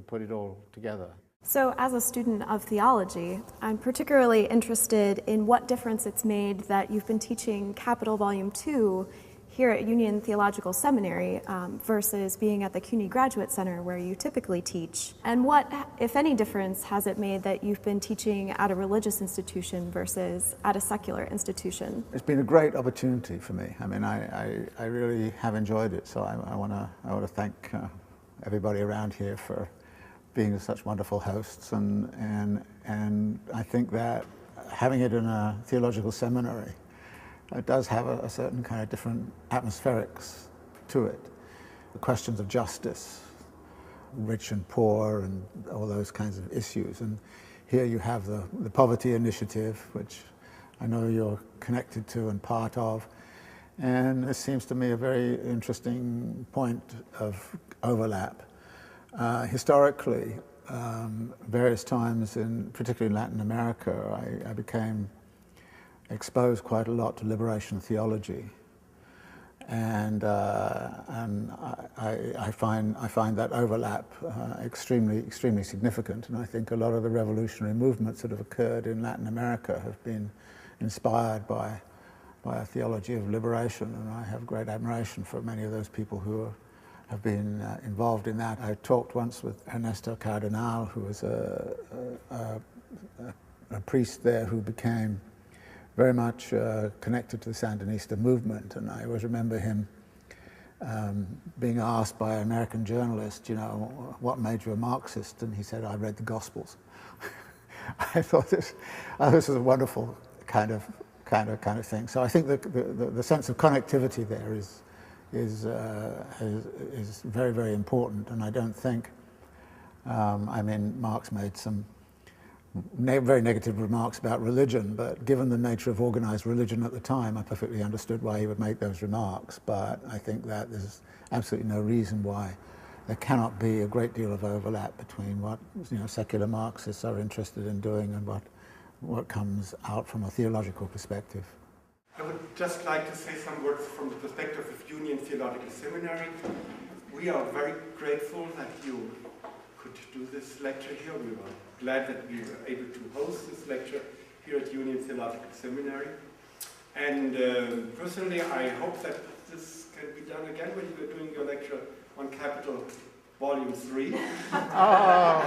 put it all together. So as a student of theology, I'm particularly interested in what difference it's made that you've been teaching Capital Volume 2 here at Union Theological Seminary versus being at the CUNY Graduate Center where you typically teach. And what, if any, difference has it made that you've been teaching at a religious institution versus at a secular institution? It's been a great opportunity for me. I mean, I really have enjoyed it, so I want to thank everybody around here for being such wonderful hosts, and I think that having it in a theological seminary it does have a certain kind of different atmospherics to it. The questions of justice, rich and poor, and all those kinds of issues. And here you have the poverty initiative, which I know you're connected to and part of. And this seems to me a very interesting point of overlap. Historically, various times, particularly in Latin America, I became exposed quite a lot to liberation theology, and I find that overlap extremely significant. And I think a lot of the revolutionary movements that have occurred in Latin America have been inspired by a theology of liberation, and I have great admiration for many of those people who have been involved in that. I talked once with Ernesto Cardenal, who was a priest there who became very much connected to the Sandinista movement, and I always remember him being asked by an American journalist, you know, what made you a Marxist, and he said, I read the Gospels. I thought this was a wonderful kind of thing. So I think the sense of connectivity there is very, very important, and I don't think, I mean, Marx made some very negative remarks about religion, but given the nature of organized religion at the time, I perfectly understood why he would make those remarks. But I think that there's absolutely no reason why there cannot be a great deal of overlap between what secular Marxists are interested in doing and what comes out from a theological perspective. I would just like to say some words from the perspective of Union Theological Seminary. We are very grateful that you could do this lecture here. We were glad that we were able to host this lecture here at Union Theological Seminary. And personally, I hope that this can be done again when you are doing your lecture on Capital Volume 3. Oh,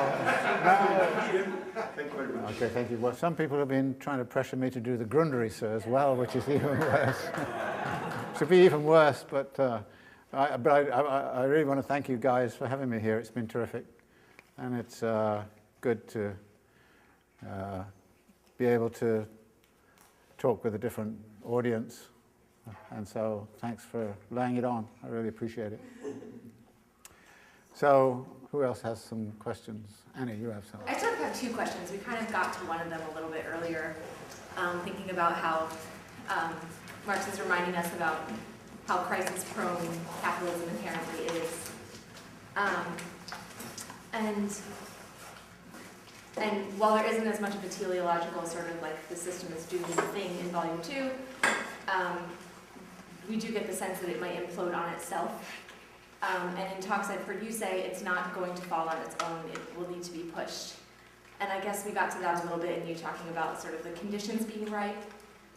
Thank you very much. okay, thank you. Well, some people have been trying to pressure me to do the Grundrisse as well, which is even worse. Should be even worse, but I really want to thank you guys for having me here. It's been terrific, and it's good to be able to talk with a different audience, and so thanks for laying it on. I really appreciate it. So, who else has some questions? Annie, you have some. I sort of have two questions. We kind of got to one of them a little bit earlier, thinking about how Marx is reminding us about how crisis-prone capitalism inherently is. And while there isn't as much of a teleological sort of like the system is doomed thing in Volume 2, we do get the sense that it might implode on itself. And in talks I've heard you say it's not going to fall on its own, it will need to be pushed. And I guess we got to that a little bit in you talking about sort of the conditions being right,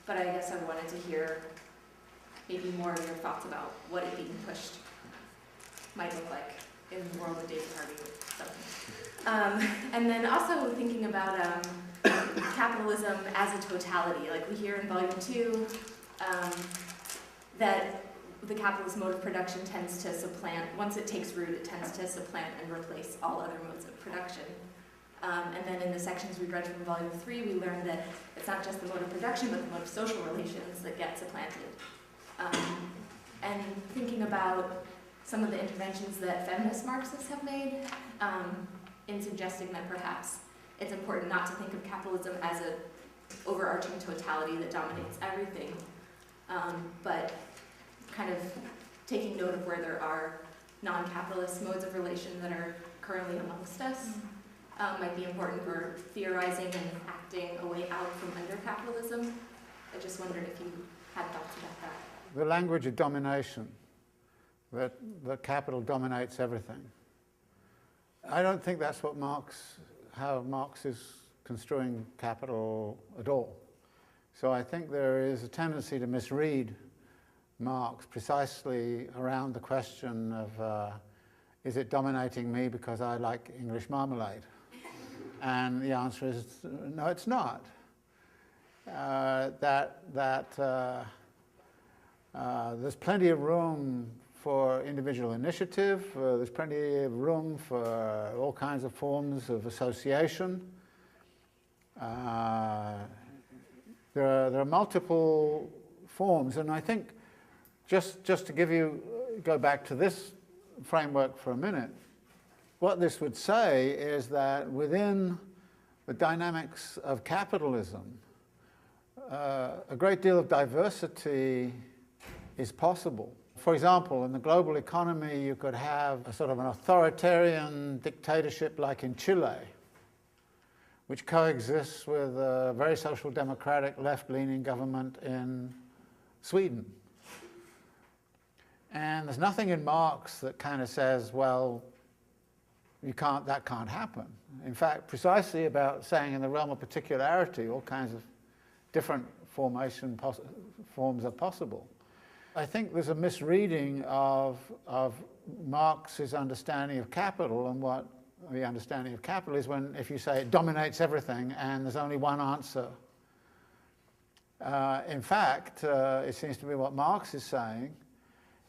but I guess I wanted to hear maybe more of your thoughts about what it being pushed might look like in the world of David Harvey. And then also thinking about capitalism as a totality, like we hear in Volume 2 that the capitalist mode of production tends to supplant, once it takes root, it tends to supplant and replace all other modes of production. And then in the sections we read from Volume 3, we learned that it's not just the mode of production, but the mode of social relations that get supplanted. And thinking about some of the interventions that feminist Marxists have made in suggesting that perhaps it's important not to think of capitalism as an overarching totality that dominates everything, but kind of taking note of where there are non-capitalist modes of relation that are currently amongst us might be important for theorizing and acting a way out from under capitalism. I just wondered if you had thoughts about that. The language of domination, that capital dominates everything. I don't think that's what how Marx is construing capital at all. So I think there is a tendency to misread Marx precisely around the question of is it dominating me because I like English marmalade? And the answer is no, it's not. There's plenty of room for individual initiative, there's plenty of room for all kinds of forms of association. There are multiple forms, and I think just to go back to this framework for a minute, what this would say is that within the dynamics of capitalism, a great deal of diversity is possible. For example, in the global economy, you could have a sort of an authoritarian dictatorship like in Chile, which coexists with a very social democratic left-leaning government in Sweden. And there's nothing in Marx that kind of says, well, that can't happen. In fact, precisely about saying in the realm of particularity, all kinds of different forms are possible. I think there's a misreading of Marx's understanding of capital, and what the understanding of capital is if you say it dominates everything and there's only one answer. In fact, it seems to me what Marx is saying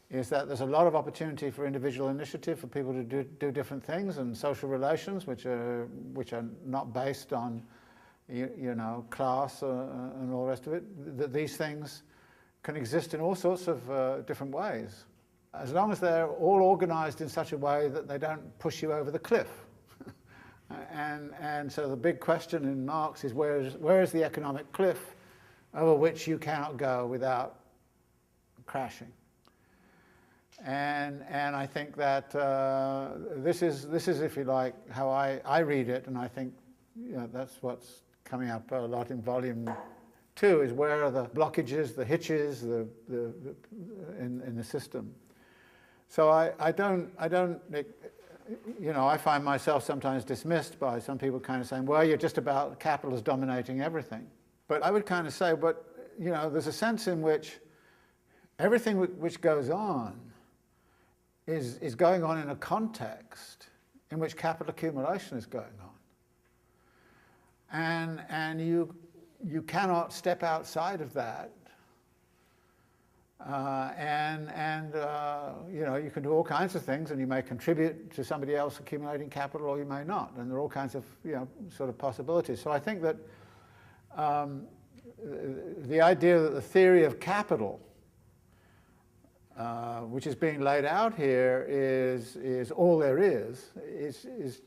is that there's a lot of opportunity for individual initiative, for people to do different things, and social relations which are not based on class and all the rest of it. That these things can exist in all sorts of different ways, as long as they're all organized in such a way that they don't push you over the cliff. And so the big question in Marx is where is the economic cliff over which you cannot go without crashing? And I think that this is, if you like, how I read it, and I think that's what's coming up a lot in Volume 2, is where are the blockages, the hitches in the system. So I don't, I find myself sometimes dismissed by some people kind of saying, well, you're just about capital is dominating everything. But I would kind of say, but there's a sense in which everything which goes on is going on in a context in which capital accumulation is going on. And you cannot step outside of that. You can do all kinds of things, and you may contribute to somebody else accumulating capital, or you may not. And there are all kinds of sort of possibilities. So I think that the idea that the theory of capital, which is being laid out here, is all there is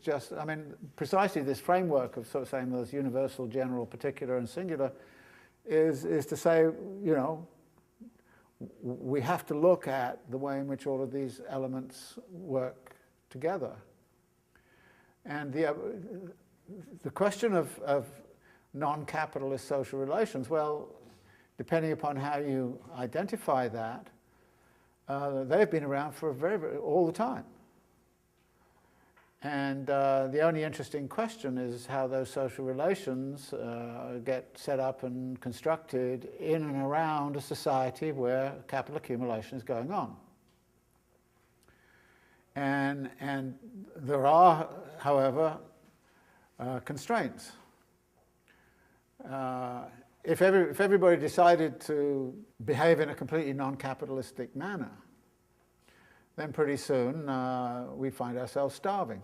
just, I mean, precisely this framework of sort of saying there's universal, general, particular, and singular, is to say, we have to look at the way in which all of these elements work together. And the question of non-capitalist social relations, well, depending upon how you identify that, they've been around for all the time. And the only interesting question is how those social relations get set up and constructed in and around a society where capital accumulation is going on. And there are, however, constraints. If everybody decided to behave in a completely non-capitalistic manner, then pretty soon we find ourselves starving,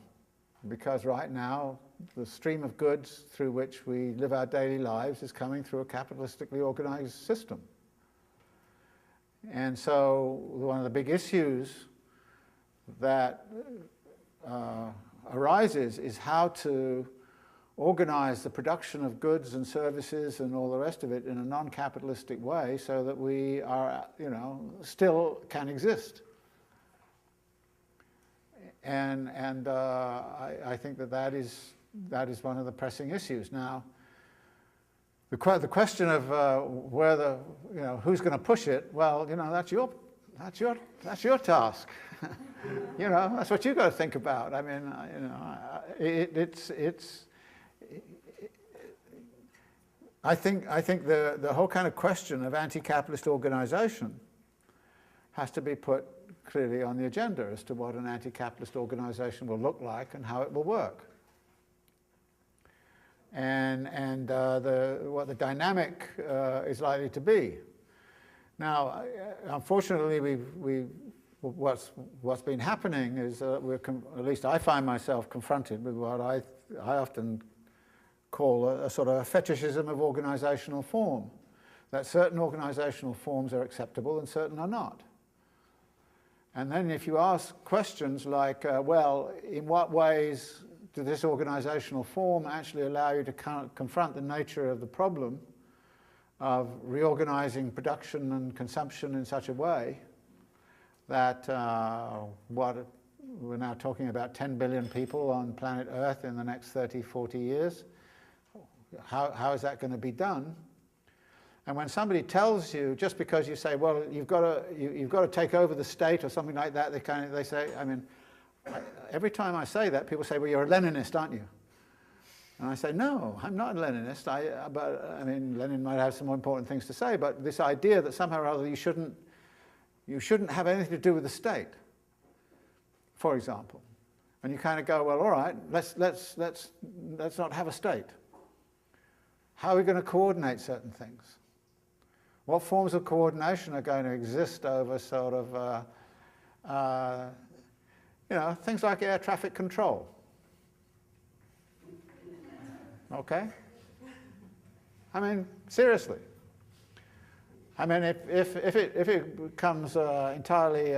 because right now the stream of goods through which we live our daily lives is coming through a capitalistically organized system. And so one of the big issues that arises is how to organize the production of goods and services and all the rest of it in a non-capitalistic way so that we are, still can exist. And I think that is one of the pressing issues. Now, the question of where who's going to push it, well, that's your task. That's what you've got to think about. I mean, I think the whole kind of question of anti-capitalist organization has to be put clearly on the agenda as to what an anti-capitalist organization will look like and how it will work. And what the dynamic is likely to be. Now, unfortunately, what's been happening is at least I find myself confronted with what I often call a sort of a fetishism of organizational form, that certain organizational forms are acceptable and certain are not. And then if you ask questions like, well, in what ways does this organizational form actually allow you to confront the nature of the problem of reorganizing production and consumption in such a way that we're now talking about 10 billion people on planet Earth in the next 30, 40 years. How is that going to be done? And when somebody tells you, just because you say, well, you've got to take over the state or something like that, they say, I mean, every time I say that, people say, well, you're a Leninist, aren't you? And I say, no, I'm not a Leninist. But Lenin might have some more important things to say, but this idea that somehow or other you shouldn't have anything to do with the state, for example. And you kind of go, well, all right, let's not have a state. How are we going to coordinate certain things? What forms of coordination are going to exist over sort of, things like air traffic control? Okay? I mean, seriously. I mean, if it becomes entirely,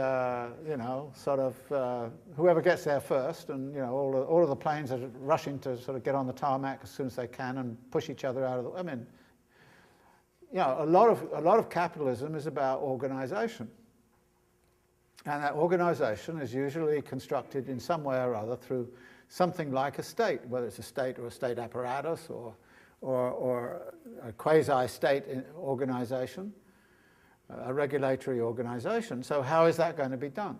sort of whoever gets there first, and all of the planes are rushing to sort of get on the tarmac as soon as they can and push each other out of the. I mean, a lot of capitalism is about organization, And that organisation is usually constructed in some way or other through something like a state, whether it's a state or a state apparatus or a quasi-state organisation, a regulatory organisation. So how is that going to be done?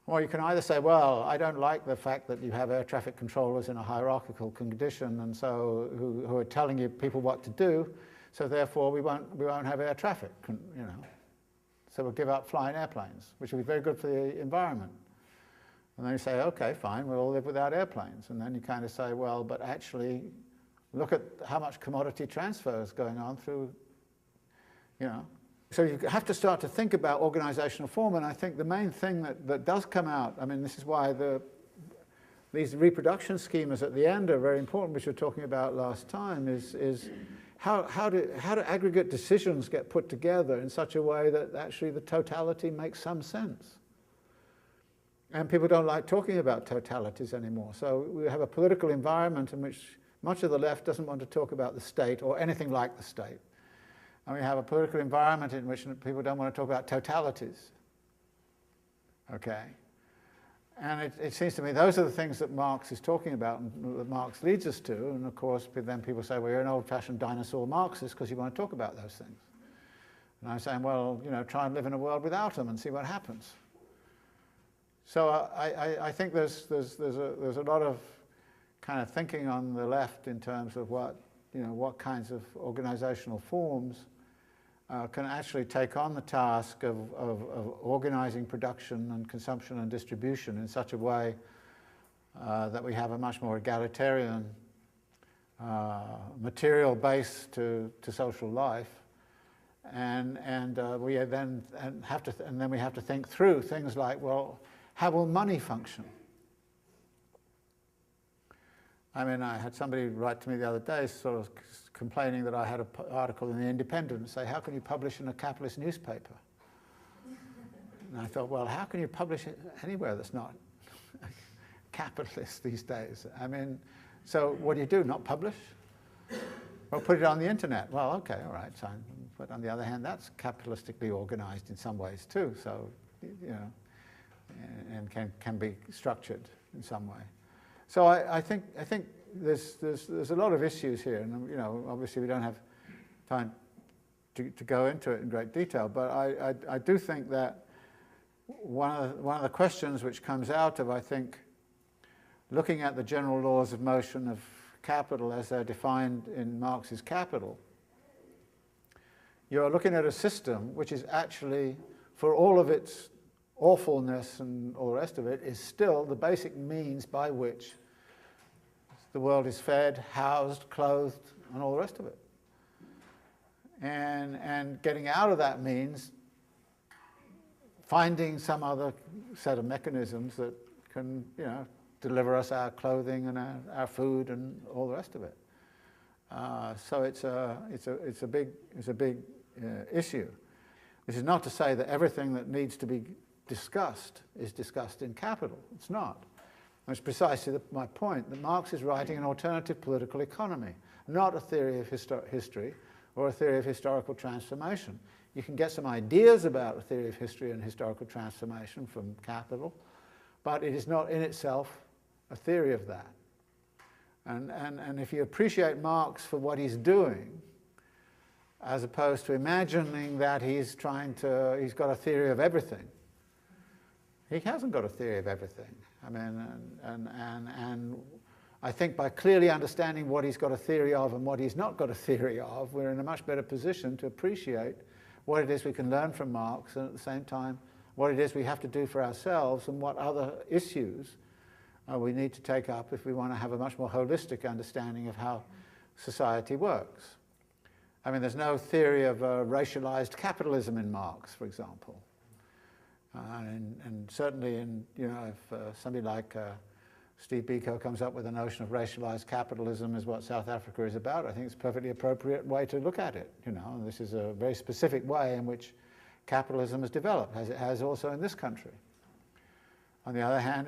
Well, you can either say, well, I don't like the fact that you have air traffic controllers in a hierarchical condition, and so who are telling you people what to do, so therefore we won't have air traffic, you know. So we'll give up flying airplanes, which will be very good for the environment. And then you say, okay, fine, we'll all live without airplanes. And then you kind of say, well, but actually, look at how much commodity transfer is going on through, you know. So you have to start to think about organizational form, and I think the main thing that does come out, I mean, this is why these reproduction schemas at the end are very important, which we were talking about last time, is how do aggregate decisions get put together in such a way that actually the totality makes some sense. And people don't like talking about totalities anymore. So we have a political environment in which much of the left doesn't want to talk about the state or anything like the state. And we have a political environment in which people don't want to talk about totalities. Okay? And it seems to me those are the things that Marx is talking about and that Marx leads us to. And of course, then people say, well, you're an old-fashioned dinosaur Marxist because you want to talk about those things. And I'm saying, well, you know, try and live in a world without them and see what happens. So I think there's a lot of kind of thinking on the left in terms of what kinds of organizational forms can actually take on the task of organizing production and consumption and distribution in such a way that we have a much more egalitarian material base to social life, and we then have to think through things like, well, how will money function? I mean, I had somebody write to me the other day sort of complaining that I had an article in The Independent say, how can you publish in a capitalist newspaper? And I thought, well, how can you publish it anywhere that's not capitalist these days? I mean, so what do? Not publish? Well, put it on the internet. Well, okay, all right, fine. But on the other hand, that's capitalistically organized in some ways too, so, you know, and can be structured in some way. So I think there's a lot of issues here, and you know, obviously we don't have time to go into it in great detail. But I do think that one of the questions which comes out of, I think, looking at the general laws of motion of capital as they're defined in Marx's Capital, you're looking at a system which is actually, for all of its awfulness and all the rest of it, is still the basic means by which the world is fed, housed, clothed, and all the rest of it. And getting out of that means finding some other set of mechanisms that can, you know, deliver us our clothing and our food and all the rest of it. So it's a big issue. This is not to say that everything that needs to be discussed is discussed in Capital. It's not. And it's precisely my point, that Marx is writing an alternative political economy, not a theory of history or a theory of historical transformation. You can get some ideas about a theory of history and historical transformation from Capital, but it is not in itself a theory of that. And if you appreciate Marx for what he's doing, as opposed to imagining that he's got a theory of everything, he hasn't got a theory of everything. I mean, and I think by clearly understanding what he's got a theory of and what he's not got a theory of, we're in a much better position to appreciate what it is we can learn from Marx, and at the same time, what it is we have to do for ourselves and what other issues we need to take up if we want to have a much more holistic understanding of how society works. I mean, there's no theory of racialized capitalism in Marx, for example. And certainly, if somebody like Steve Biko comes up with a notion of racialized capitalism as what South Africa is about, I think it's a perfectly appropriate way to look at it. You know, and this is a very specific way in which capitalism has developed, as it has also in this country. On the other hand,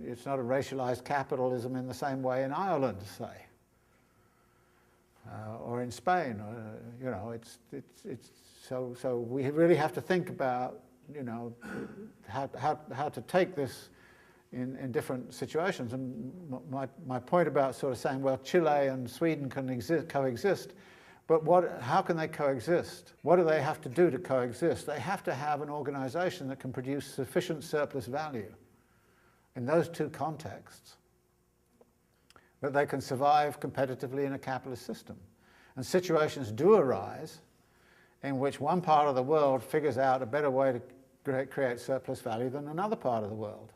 it's not a racialized capitalism in the same way in Ireland, say, or in Spain. So we really have to think about you know, how to take this in different situations. And my point about sort of saying, well, Chile and Sweden can coexist, but how can they coexist? What do they have to do to coexist? They have to have an organization that can produce sufficient surplus value in those two contexts that they can survive competitively in a capitalist system. And situations do arise in which one part of the world figures out a better way to create surplus value than another part of the world.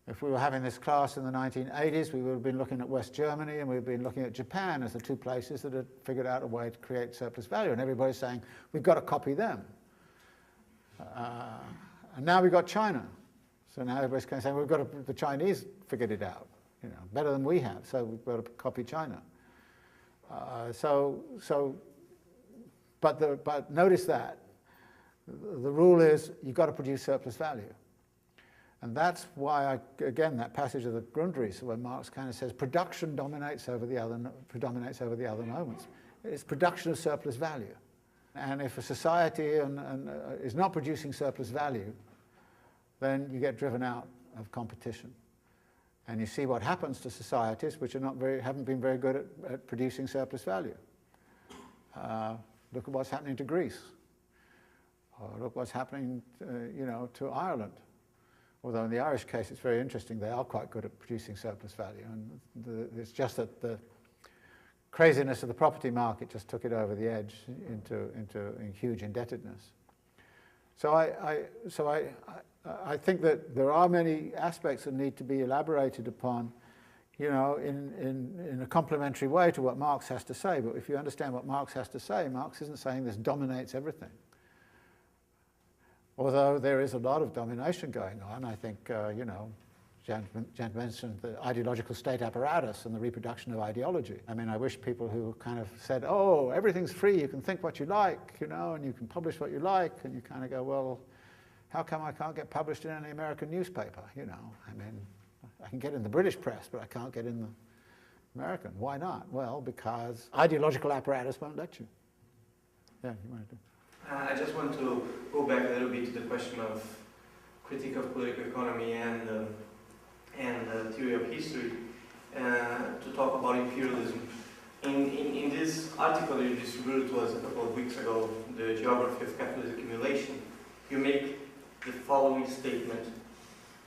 If we were having this class in the 1980s, we would have been looking at West Germany and we've been looking at Japan as the two places that had figured out a way to create surplus value. And everybody's saying, we've got to copy them. And now we've got China. So now everybody's kind of saying, the Chinese figured it out, you know, better than we have, so we've got to copy China. But notice that the rule is you've got to produce surplus value. And that's why, again, that passage of the Grundrisse, where Marx kind of says production predominates over the other moments. It's production of surplus value. And if a society is not producing surplus value, then you get driven out of competition. And you see what happens to societies which haven't been very good at producing surplus value. Look at what's happening to Greece. Or look what's happening, to Ireland. Although in the Irish case, it's very interesting. They are quite good at producing surplus value. And it's just that the craziness of the property market just took it over the edge into huge indebtedness. So I think that there are many aspects that need to be elaborated upon, in a complementary way to what Marx has to say. But if you understand what Marx has to say, Marx isn't saying this dominates everything. Although there is a lot of domination going on. I think, Jan mentioned the ideological state apparatus and the reproduction of ideology. I mean, I wish people who kind of said, oh, everything's free, you can think what you like, and you can publish what you like, and you kind of go, well, how come I can't get published in any American newspaper, I mean, I can get in the British press, but I can't get in the American. Why not? Well, because ideological apparatus won't let you. Yeah, you want to do? I just want to go back a little bit to the question of critique of political economy and theory of history to talk about imperialism. In this article you distributed to us a couple of weeks ago, the geography of capitalist accumulation, you make the following statement.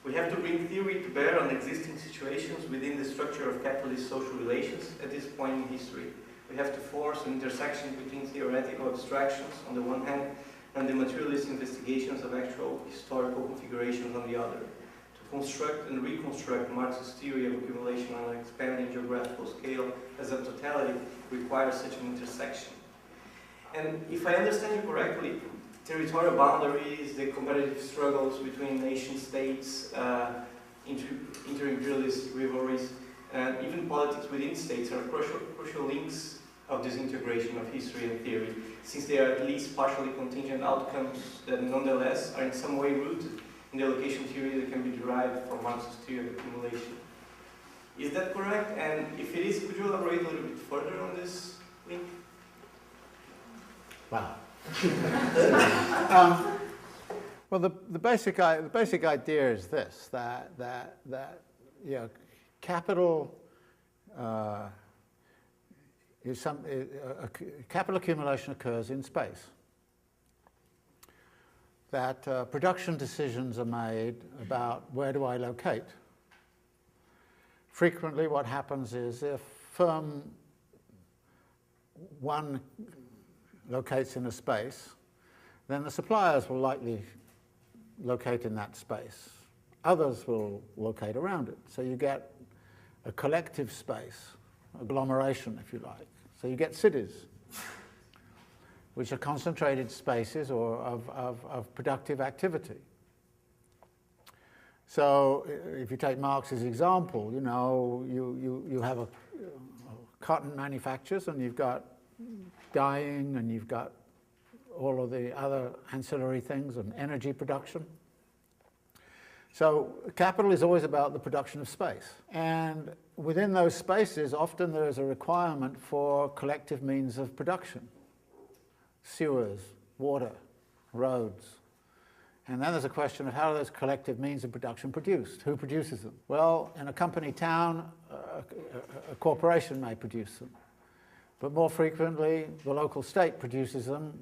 We have to bring theory to bear on existing situations within the structure of capitalist social relations at this point in history. We have to force an intersection between theoretical abstractions on the one hand and the materialist investigations of actual historical configurations on the other. To construct and reconstruct Marx's theory of accumulation on an expanding geographical scale as a totality requires such an intersection. And if I understand you correctly, territorial boundaries, the competitive struggles between nation states, inter-imperialist rivalries, and even politics within states are crucial links of this integration of history and theory, since they are at least partially contingent outcomes that nonetheless are in some way rooted in the allocation theory that can be derived from Marx's theory of accumulation. Is that correct? And if it is, could you elaborate a little bit further on this link? Wow. Well, the basic idea is this: that capital capital accumulation occurs in space. That production decisions are made about where do I locate. Frequently, what happens is if firm 1 locates in a space, then the suppliers will likely locate in that space. Others will locate around it. So you get a collective space, agglomeration, if you like. So you get cities, which are concentrated spaces or of productive activity. So if you take Marx's example, you have cotton manufacturers, and you've got dyeing, and you've got all of the other ancillary things, and energy production. So capital is always about the production of space. And within those spaces, often there is a requirement for collective means of production. Sewers, water, roads, And then there's a question of how are those collective means of production produced? Who produces them? Well, in a company town, a corporation may produce them. But more frequently, the local state produces them,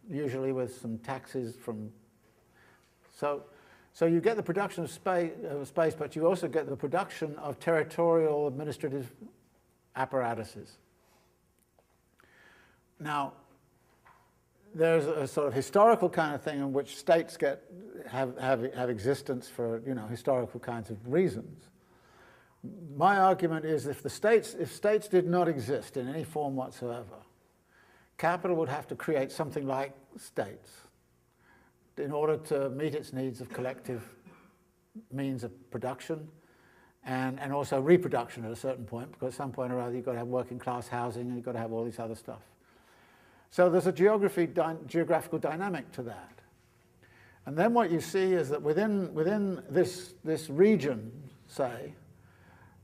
usually with some taxes from... So you get the production of space, but you also get the production of territorial administrative apparatuses. Now, there's a sort of historical kind of thing in which states have existence for historical kinds of reasons. My argument is if states did not exist in any form whatsoever, capital would have to create something like states in order to meet its needs of collective means of production and also reproduction at a certain point, because at some point or other you've got to have working class housing and you've got to have all this other stuff. So there's a geographical dynamic to that. And then what you see is that within this region, say,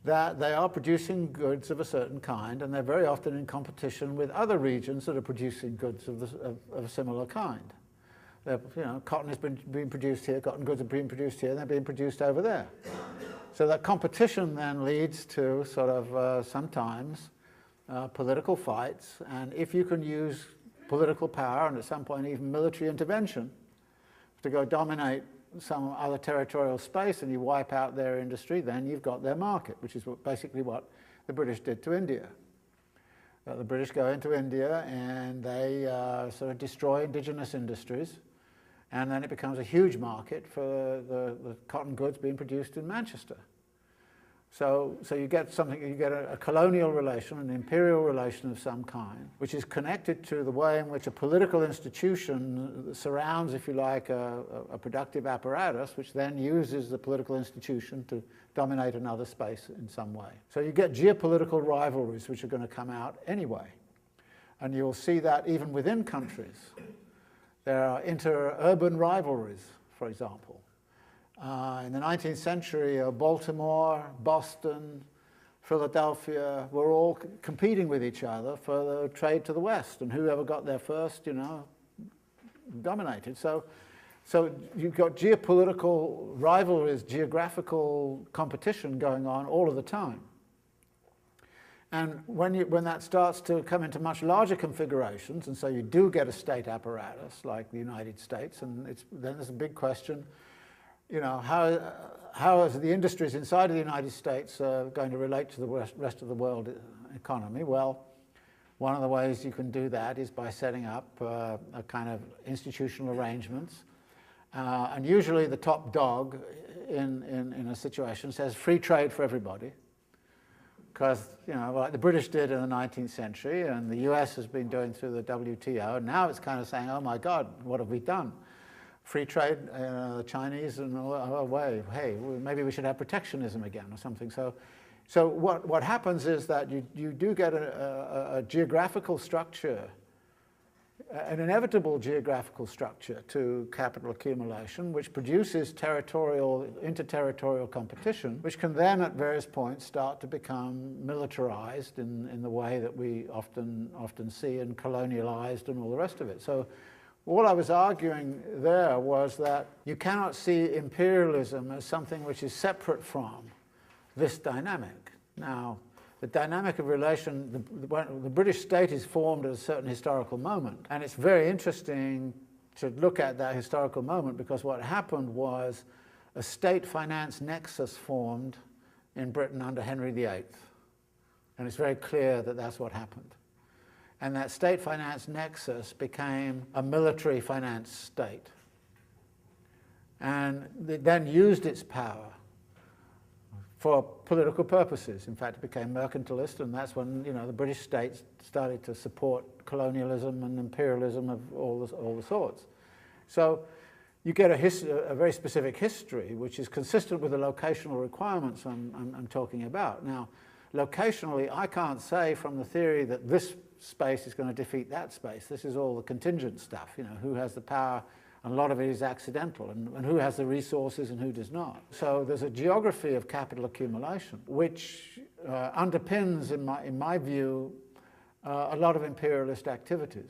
that they are producing goods of a certain kind, and they're very often in competition with other regions that are producing goods of a similar kind. Cotton has been being produced here, cotton goods are being produced here, and they're being produced over there. So that competition then leads to sort of sometimes political fights, and if you can use political power and at some point even military intervention to go dominate some other territorial space and you wipe out their industry, then you've got their market, which is basically what the British did to India. The British go into India and they sort of destroy indigenous industries, and then it becomes a huge market for the cotton goods being produced in Manchester. So you get a colonial relation, an imperial relation of some kind, which is connected to the way in which a political institution surrounds, if you like, a productive apparatus, which then uses the political institution to dominate another space in some way. So you get geopolitical rivalries which are going to come out anyway. And you'll see that even within countries. There are inter-urban rivalries, for example. In the 19th century, Baltimore, Boston, Philadelphia were all competing with each other for the trade to the West, and whoever got there first, dominated. So you've got geopolitical rivalries, geographical competition going on all of the time. And when that starts to come into much larger configurations, and so you do get a state apparatus like the United States, and then there's a big question. How is the industries inside of the United States going to relate to the rest of the world economy? Well, one of the ways you can do that is by setting up a kind of institutional arrangements. And usually the top dog in a situation says free trade for everybody. Because, like the British did in the 19th century, and the US has been doing through the WTO, and now it's kind of saying, oh my God, what have we done? Free trade, the Chinese, and away. Hey, maybe we should have protectionism again or something. So what happens is that you do get a geographical structure, an inevitable geographical structure to capital accumulation, which produces interterritorial competition, which can then at various points start to become militarized in the way that we often see, and colonialized and all the rest of it. So all I was arguing there was that you cannot see imperialism as something which is separate from this dynamic. Now, the dynamic of relation, the British state is formed at a certain historical moment, and it's very interesting to look at that historical moment, because what happened was a state-finance nexus formed in Britain under Henry VIII, and it's very clear that that's what happened. And that state-finance nexus became a military finance state. And it then used its power for political purposes. In fact, it became mercantilist, and that's when the British state started to support colonialism and imperialism of all the sorts. So you get a very specific history, which is consistent with the locational requirements I'm talking about. Now, locationally, I can't say from the theory that this space is going to defeat that space. This is all the contingent stuff, who has the power, and a lot of it is accidental, and who has the resources and who does not. So there's a geography of capital accumulation, which underpins, in my view, a lot of imperialist activities.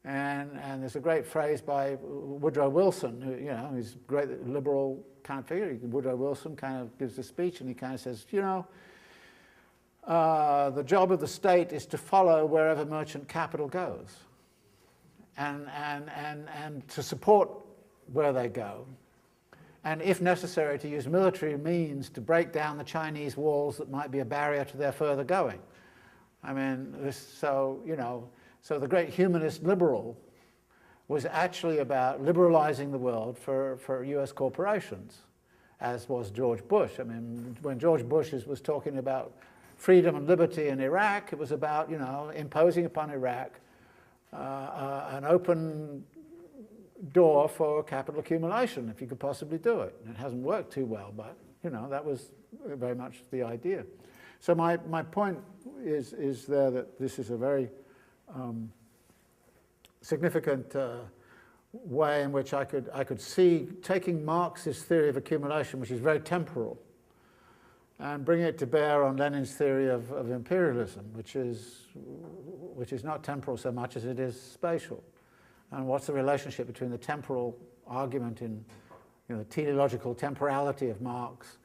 And there's a great phrase by Woodrow Wilson, who, you know, he's a great liberal kind of figure. Woodrow Wilson kind of gives a speech and he kind of says, you know, the job of the state is to follow wherever merchant capital goes and to support where they go. And if necessary, to use military means to break down the Chinese walls that might be a barrier to their further going. I mean, so the great humanist liberal was actually about liberalizing the world for US corporations, as was George Bush. I mean, when George Bush was talking about freedom and liberty in Iraq, it was about, you know, imposing upon Iraq an open door for capital accumulation, if you could possibly do it. It hasn't worked too well, but, you know, that was very much the idea. So my point is there that this is a very significant way in which I could see taking Marx's theory of accumulation, which is very temporal, and bringing it to bear on Lenin's theory of imperialism, which is not temporal so much as it is spatial. And what's the relationship between the temporal argument in, you know, the teleological temporality of Marx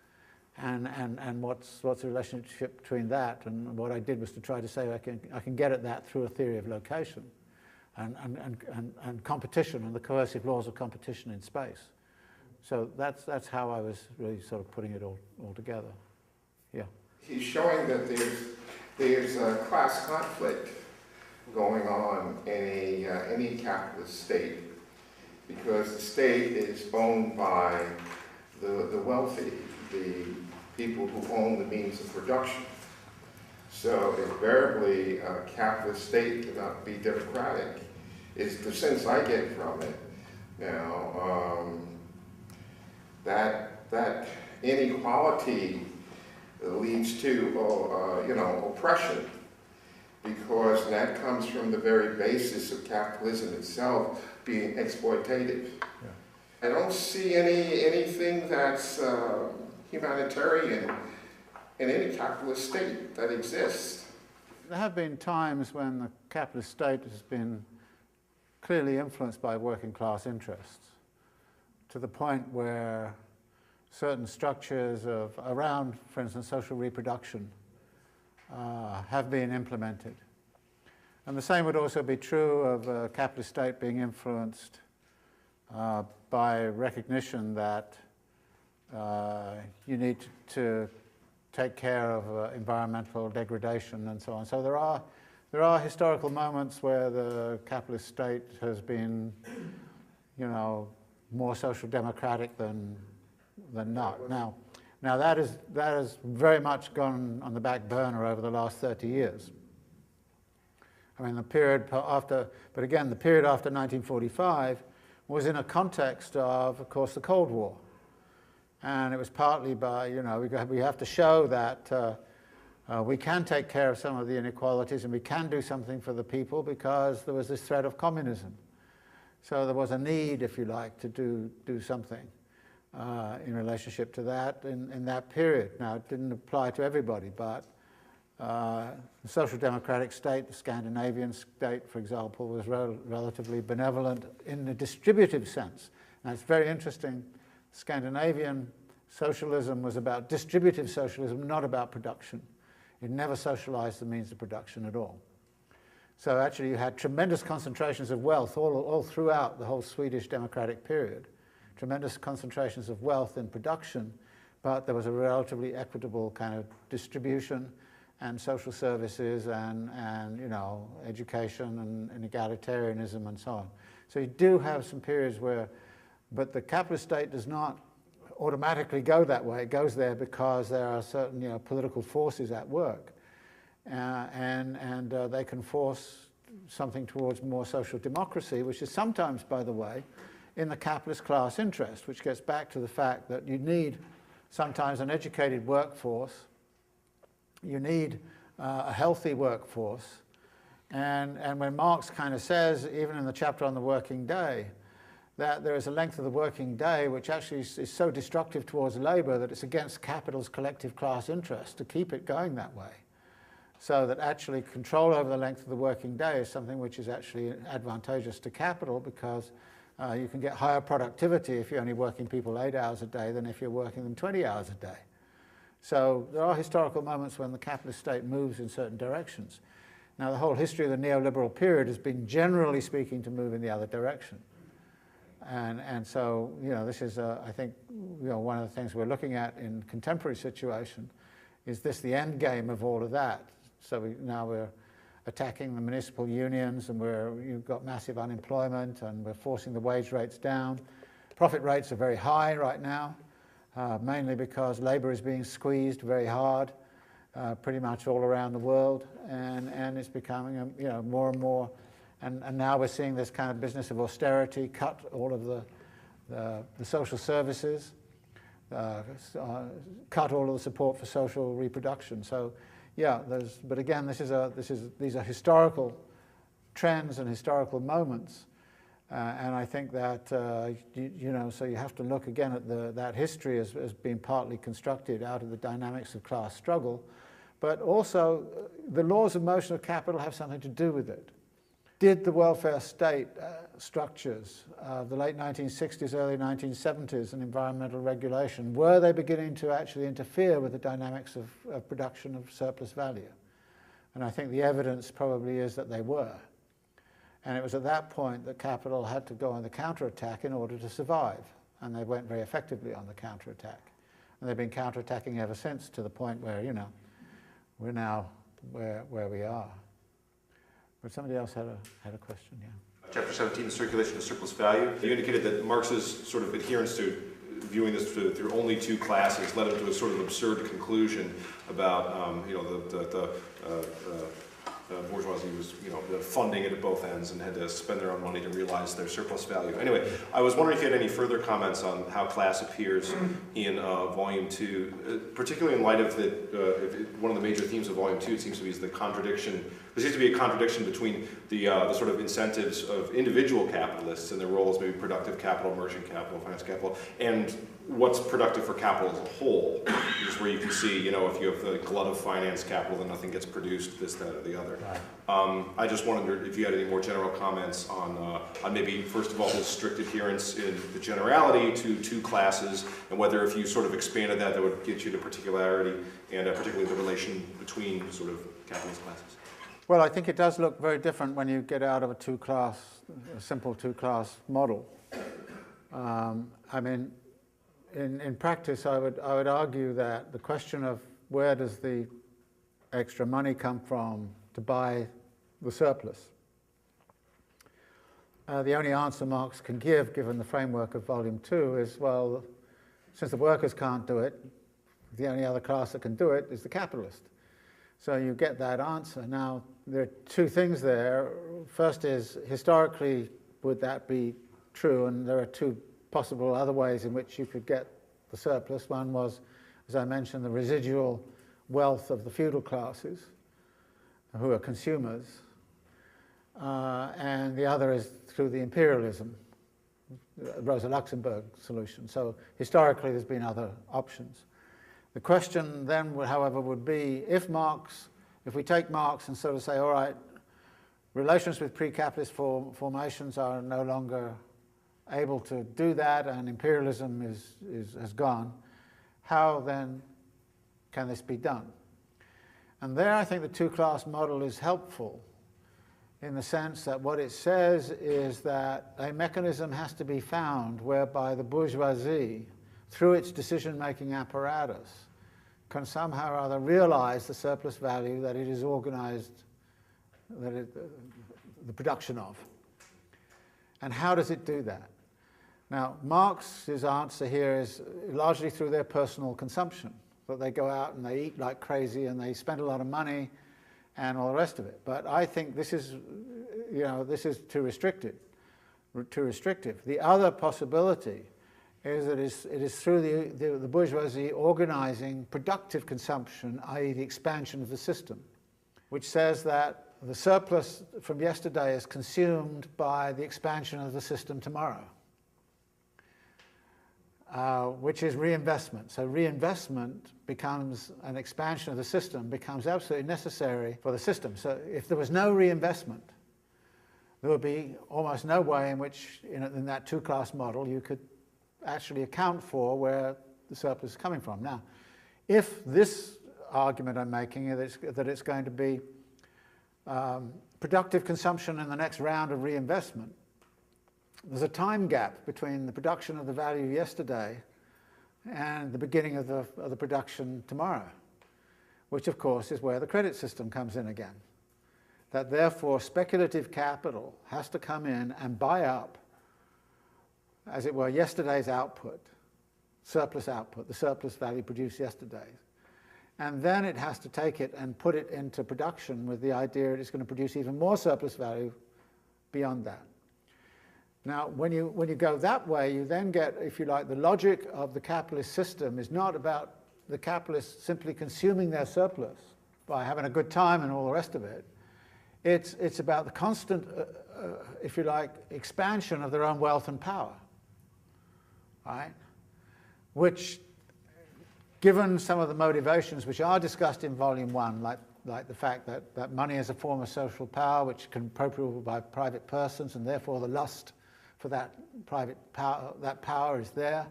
and what's the relationship between that? And what I did was to try to say I can get at that through a theory of location and competition and the coercive laws of competition in space. So that's how I was really sort of putting it all together. Yeah. He's showing that there's a class conflict going on in any capitalist state, because the state is owned by the wealthy, the people who own the means of production. So invariably, a capitalist state cannot be democratic. It's the sense I get from it. Now, that inequality leads to, oppression, because that comes from the very basis of capitalism itself being exploitative. Yeah. I don't see anything that's humanitarian in any capitalist state that exists. There have been times when the capitalist state has been clearly influenced by working class interests, to the point where certain structures around, for instance, social reproduction have been implemented. And the same would also be true of a capitalist state being influenced by recognition that you need to take care of environmental degradation and so on. So there are historical moments where the capitalist state has been, you know, more social democratic than not. Now that has very much gone on the back burner over the last 30 years. I mean, the period after 1945 was in a context of course, the Cold War. And it was partly by, you know, we have to show that we can take care of some of the inequalities and we can do something for the people because there was this threat of communism. So there was a need, if you like, to do something in relationship to that in that period. Now, it didn't apply to everybody, but the social democratic state, the Scandinavian state, for example, was relatively benevolent in the distributive sense. Now, it's very interesting. Scandinavian socialism was about distributive socialism, not about production. It never socialized the means of production at all. So actually you had tremendous concentrations of wealth all throughout the whole Swedish democratic period. Tremendous concentrations of wealth in production, but there was a relatively equitable kind of distribution and social services and you know, education and egalitarianism and so on. So you do have some periods where, but the capitalist state does not automatically go that way. It goes there because there are certain, you know, political forces at work, and they can force something towards more social democracy, which is sometimes, by the way, in the capitalist class interest, which gets back to the fact that you need sometimes an educated workforce, you need a healthy workforce, and when Marx kind of says, even in the chapter on the working day, that there is a length of the working day which actually is so destructive towards labour that it's against capital's collective class interest to keep it going that way. so that actually control over the length of the working day is something which is actually advantageous to capital, because you can get higher productivity if you're only working people 8 hours a day than if you're working them 20 hours a day. So there are historical moments when the capitalist state moves in certain directions. Now, the whole history of the neoliberal period has been, generally speaking, to move in the other direction. And so, this is, I think, one of the things we're looking at in contemporary situation. Is this the end game of all of that? So now we're attacking the municipal unions, and you've got massive unemployment, and we're forcing the wage rates down. Profit rates are very high right now, mainly because labor is being squeezed very hard, pretty much all around the world, and it's becoming more and more. And now we're seeing this kind of business of austerity, cut all of the social services, cut all of the support for social reproduction. So, yeah, but again, these are historical trends and historical moments, and I think that so you have to look again at that history as being partly constructed out of the dynamics of class struggle, but also the laws of motion of capital have something to do with it. Did the welfare state structures of the late 1960s, early 1970s and environmental regulation, were they beginning to actually interfere with the dynamics of production of surplus value? And I think the evidence probably is that they were. And it was at that point that capital had to go on the counterattack in order to survive. And they went very effectively on the counterattack. And they've been counterattacking ever since, to the point where, we're now where we are. But somebody else had a question, yeah. Chapter 17, the circulation of surplus value. You indicated that Marx's sort of adherence to viewing this through only two classes led him to a sort of absurd conclusion about, the bourgeoisie was, funding it at both ends and had to spend their own money to realize their surplus value. Anyway, I was wondering if you had any further comments on how class appears in Volume 2, particularly in light of one of the major themes of Volume 2, it seems to be, is the contradiction. There seems to be a contradiction between the sort of incentives of individual capitalists and their roles, maybe productive capital, merchant capital, finance capital, and what's productive for capital as a whole. This is where you can see, if you have the glut of finance capital, then nothing gets produced, this, that, or the other. Right. I just wondered if you had any more general comments on maybe, first of all, his strict adherence in the generality to two classes, and whether if you sort of expanded that would get you to particularity, and particularly the relation between sort of capitalist classes. Well, I think it does look very different when you get out of a simple two-class model. In practice, I would argue that the question of where does the extra money come from to buy the surplus, the only answer Marx can give, given the framework of Volume 2, is, well, since the workers can't do it, the only other class that can do it is the capitalist. So you get that answer. Now, there are two things there. First is, historically, would that be true? And there are two possible other ways in which you could get the surplus. One was, as I mentioned, the residual wealth of the feudal classes, who are consumers. And the other is through the imperialism, Rosa Luxemburg solution. So historically, there's been other options. The question then, however, would be, if we take Marx and sort of say, all right, relations with pre-capitalist formations are no longer able to do that, and imperialism has gone, how then can this be done? And there I think the two-class model is helpful, in the sense that what it says is that a mechanism has to be found whereby the bourgeoisie, through its decision-making apparatus, can somehow or other realize the surplus value that it is organized, the production of. And how does it do that? Now, Marx's answer here is largely through their personal consumption, that they go out and they eat like crazy and they spend a lot of money and all the rest of it. But I think this is too restrictive. The other possibility is that it is through the bourgeoisie organizing productive consumption, i.e. the expansion of the system, which says that the surplus from yesterday is consumed by the expansion of the system tomorrow. which is reinvestment. So reinvestment becomes an expansion of the system, becomes absolutely necessary for the system. So if there was no reinvestment, there would be almost no way in which, in that two-class model, you could actually account for where the surplus is coming from. Now, if this argument I'm making is that it's going to be productive consumption in the next round of reinvestment, there's a time gap between the production of the value yesterday and the beginning of the production tomorrow, which of course is where the credit system comes in again. That therefore speculative capital has to come in and buy up, as it were, yesterday's output, surplus output, the surplus value produced yesterday. And then it has to take it and put it into production with the idea it's going to produce even more surplus value beyond that. Now, when you go that way, you then get, if you like, the logic of the capitalist system is not about the capitalists simply consuming their surplus by having a good time and all the rest of it. It's about the constant, if you like, expansion of their own wealth and power, right? Which, given some of the motivations which are discussed in Volume 1, like the fact that money is a form of social power which can be appropriated by private persons, and therefore the lust for that private power, that power is there,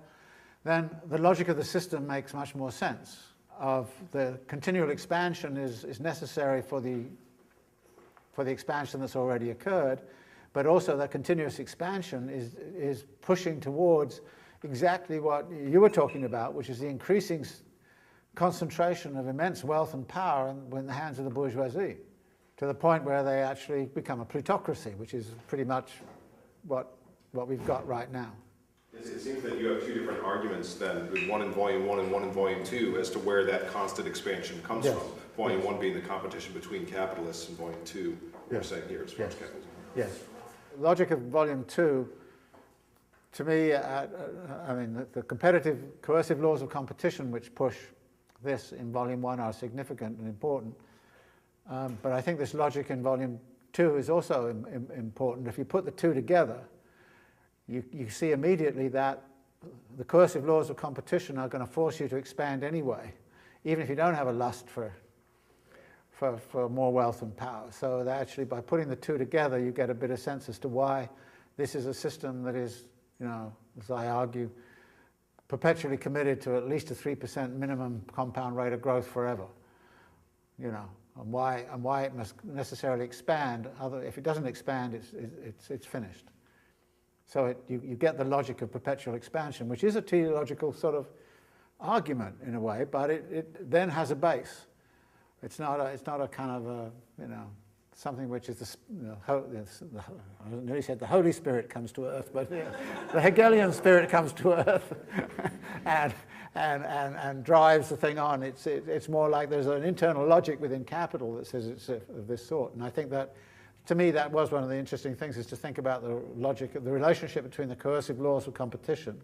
then the logic of the system makes much more sense. Of the continual expansion is necessary for the expansion that's already occurred, but also that continuous expansion is pushing towards exactly what you were talking about, which is the increasing concentration of immense wealth and power in the hands of the bourgeoisie, to the point where they actually become a plutocracy, which is pretty much what we've got right now. It seems that you have two different arguments then, one in Volume 1 and one in Volume 2, as to where that constant expansion comes from. Volume 1 being the competition between capitalists, and Volume 2, you're saying here, as far as capitalism. Yes. Logic of Volume 2, to me, I mean, the competitive, coercive laws of competition which push this in Volume 1 are significant and important. But I think this logic in Volume 2 is also important. If you put the two together, you see immediately that the coercive laws of competition are going to force you to expand anyway, even if you don't have a lust for more wealth and power. So that actually, by putting the two together, you get a bit of sense as to why this is a system that is, as I argue, perpetually committed to at least a 3% minimum compound rate of growth forever. And why it must necessarily expand. If it doesn't expand, it's finished. So you get the logic of perpetual expansion, which is a teleological sort of argument in a way, but it then has a base. It's not a kind of something which is I nearly said the Holy Spirit comes to earth, but the Hegelian spirit comes to earth and drives the thing on. It's more like there's an internal logic within capital that says it's of this sort, and I think that. To me, that was one of the interesting things, is to think about the logic of the relationship between the coercive laws of competition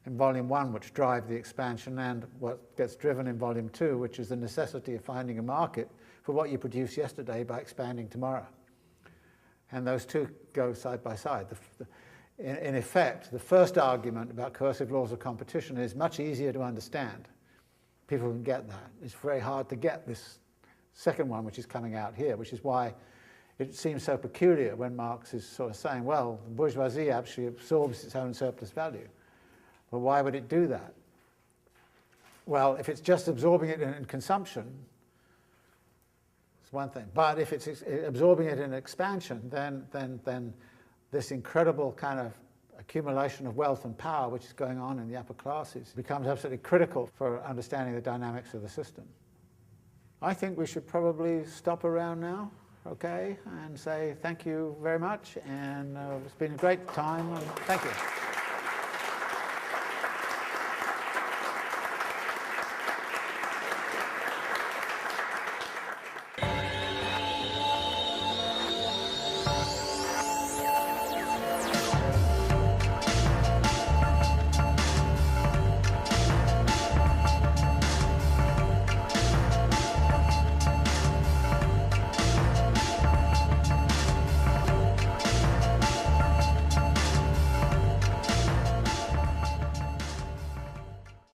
in Volume 1, which drive the expansion, and what gets driven in Volume 2, which is the necessity of finding a market for what you produced yesterday by expanding tomorrow. And those two go side by side. In effect, the first argument about coercive laws of competition is much easier to understand. People can get that. It's very hard to get this second one, which is coming out here, which is why it seems so peculiar when Marx is sort of saying, well, the bourgeoisie actually absorbs its own surplus value. Well, why would it do that? Well, if it's just absorbing it in consumption, it's one thing. But if it's absorbing it in expansion, then this incredible kind of accumulation of wealth and power which is going on in the upper classes becomes absolutely critical for understanding the dynamics of the system. I think we should probably stop around now. Okay, and say thank you very much, and it's been a great time, and thank you.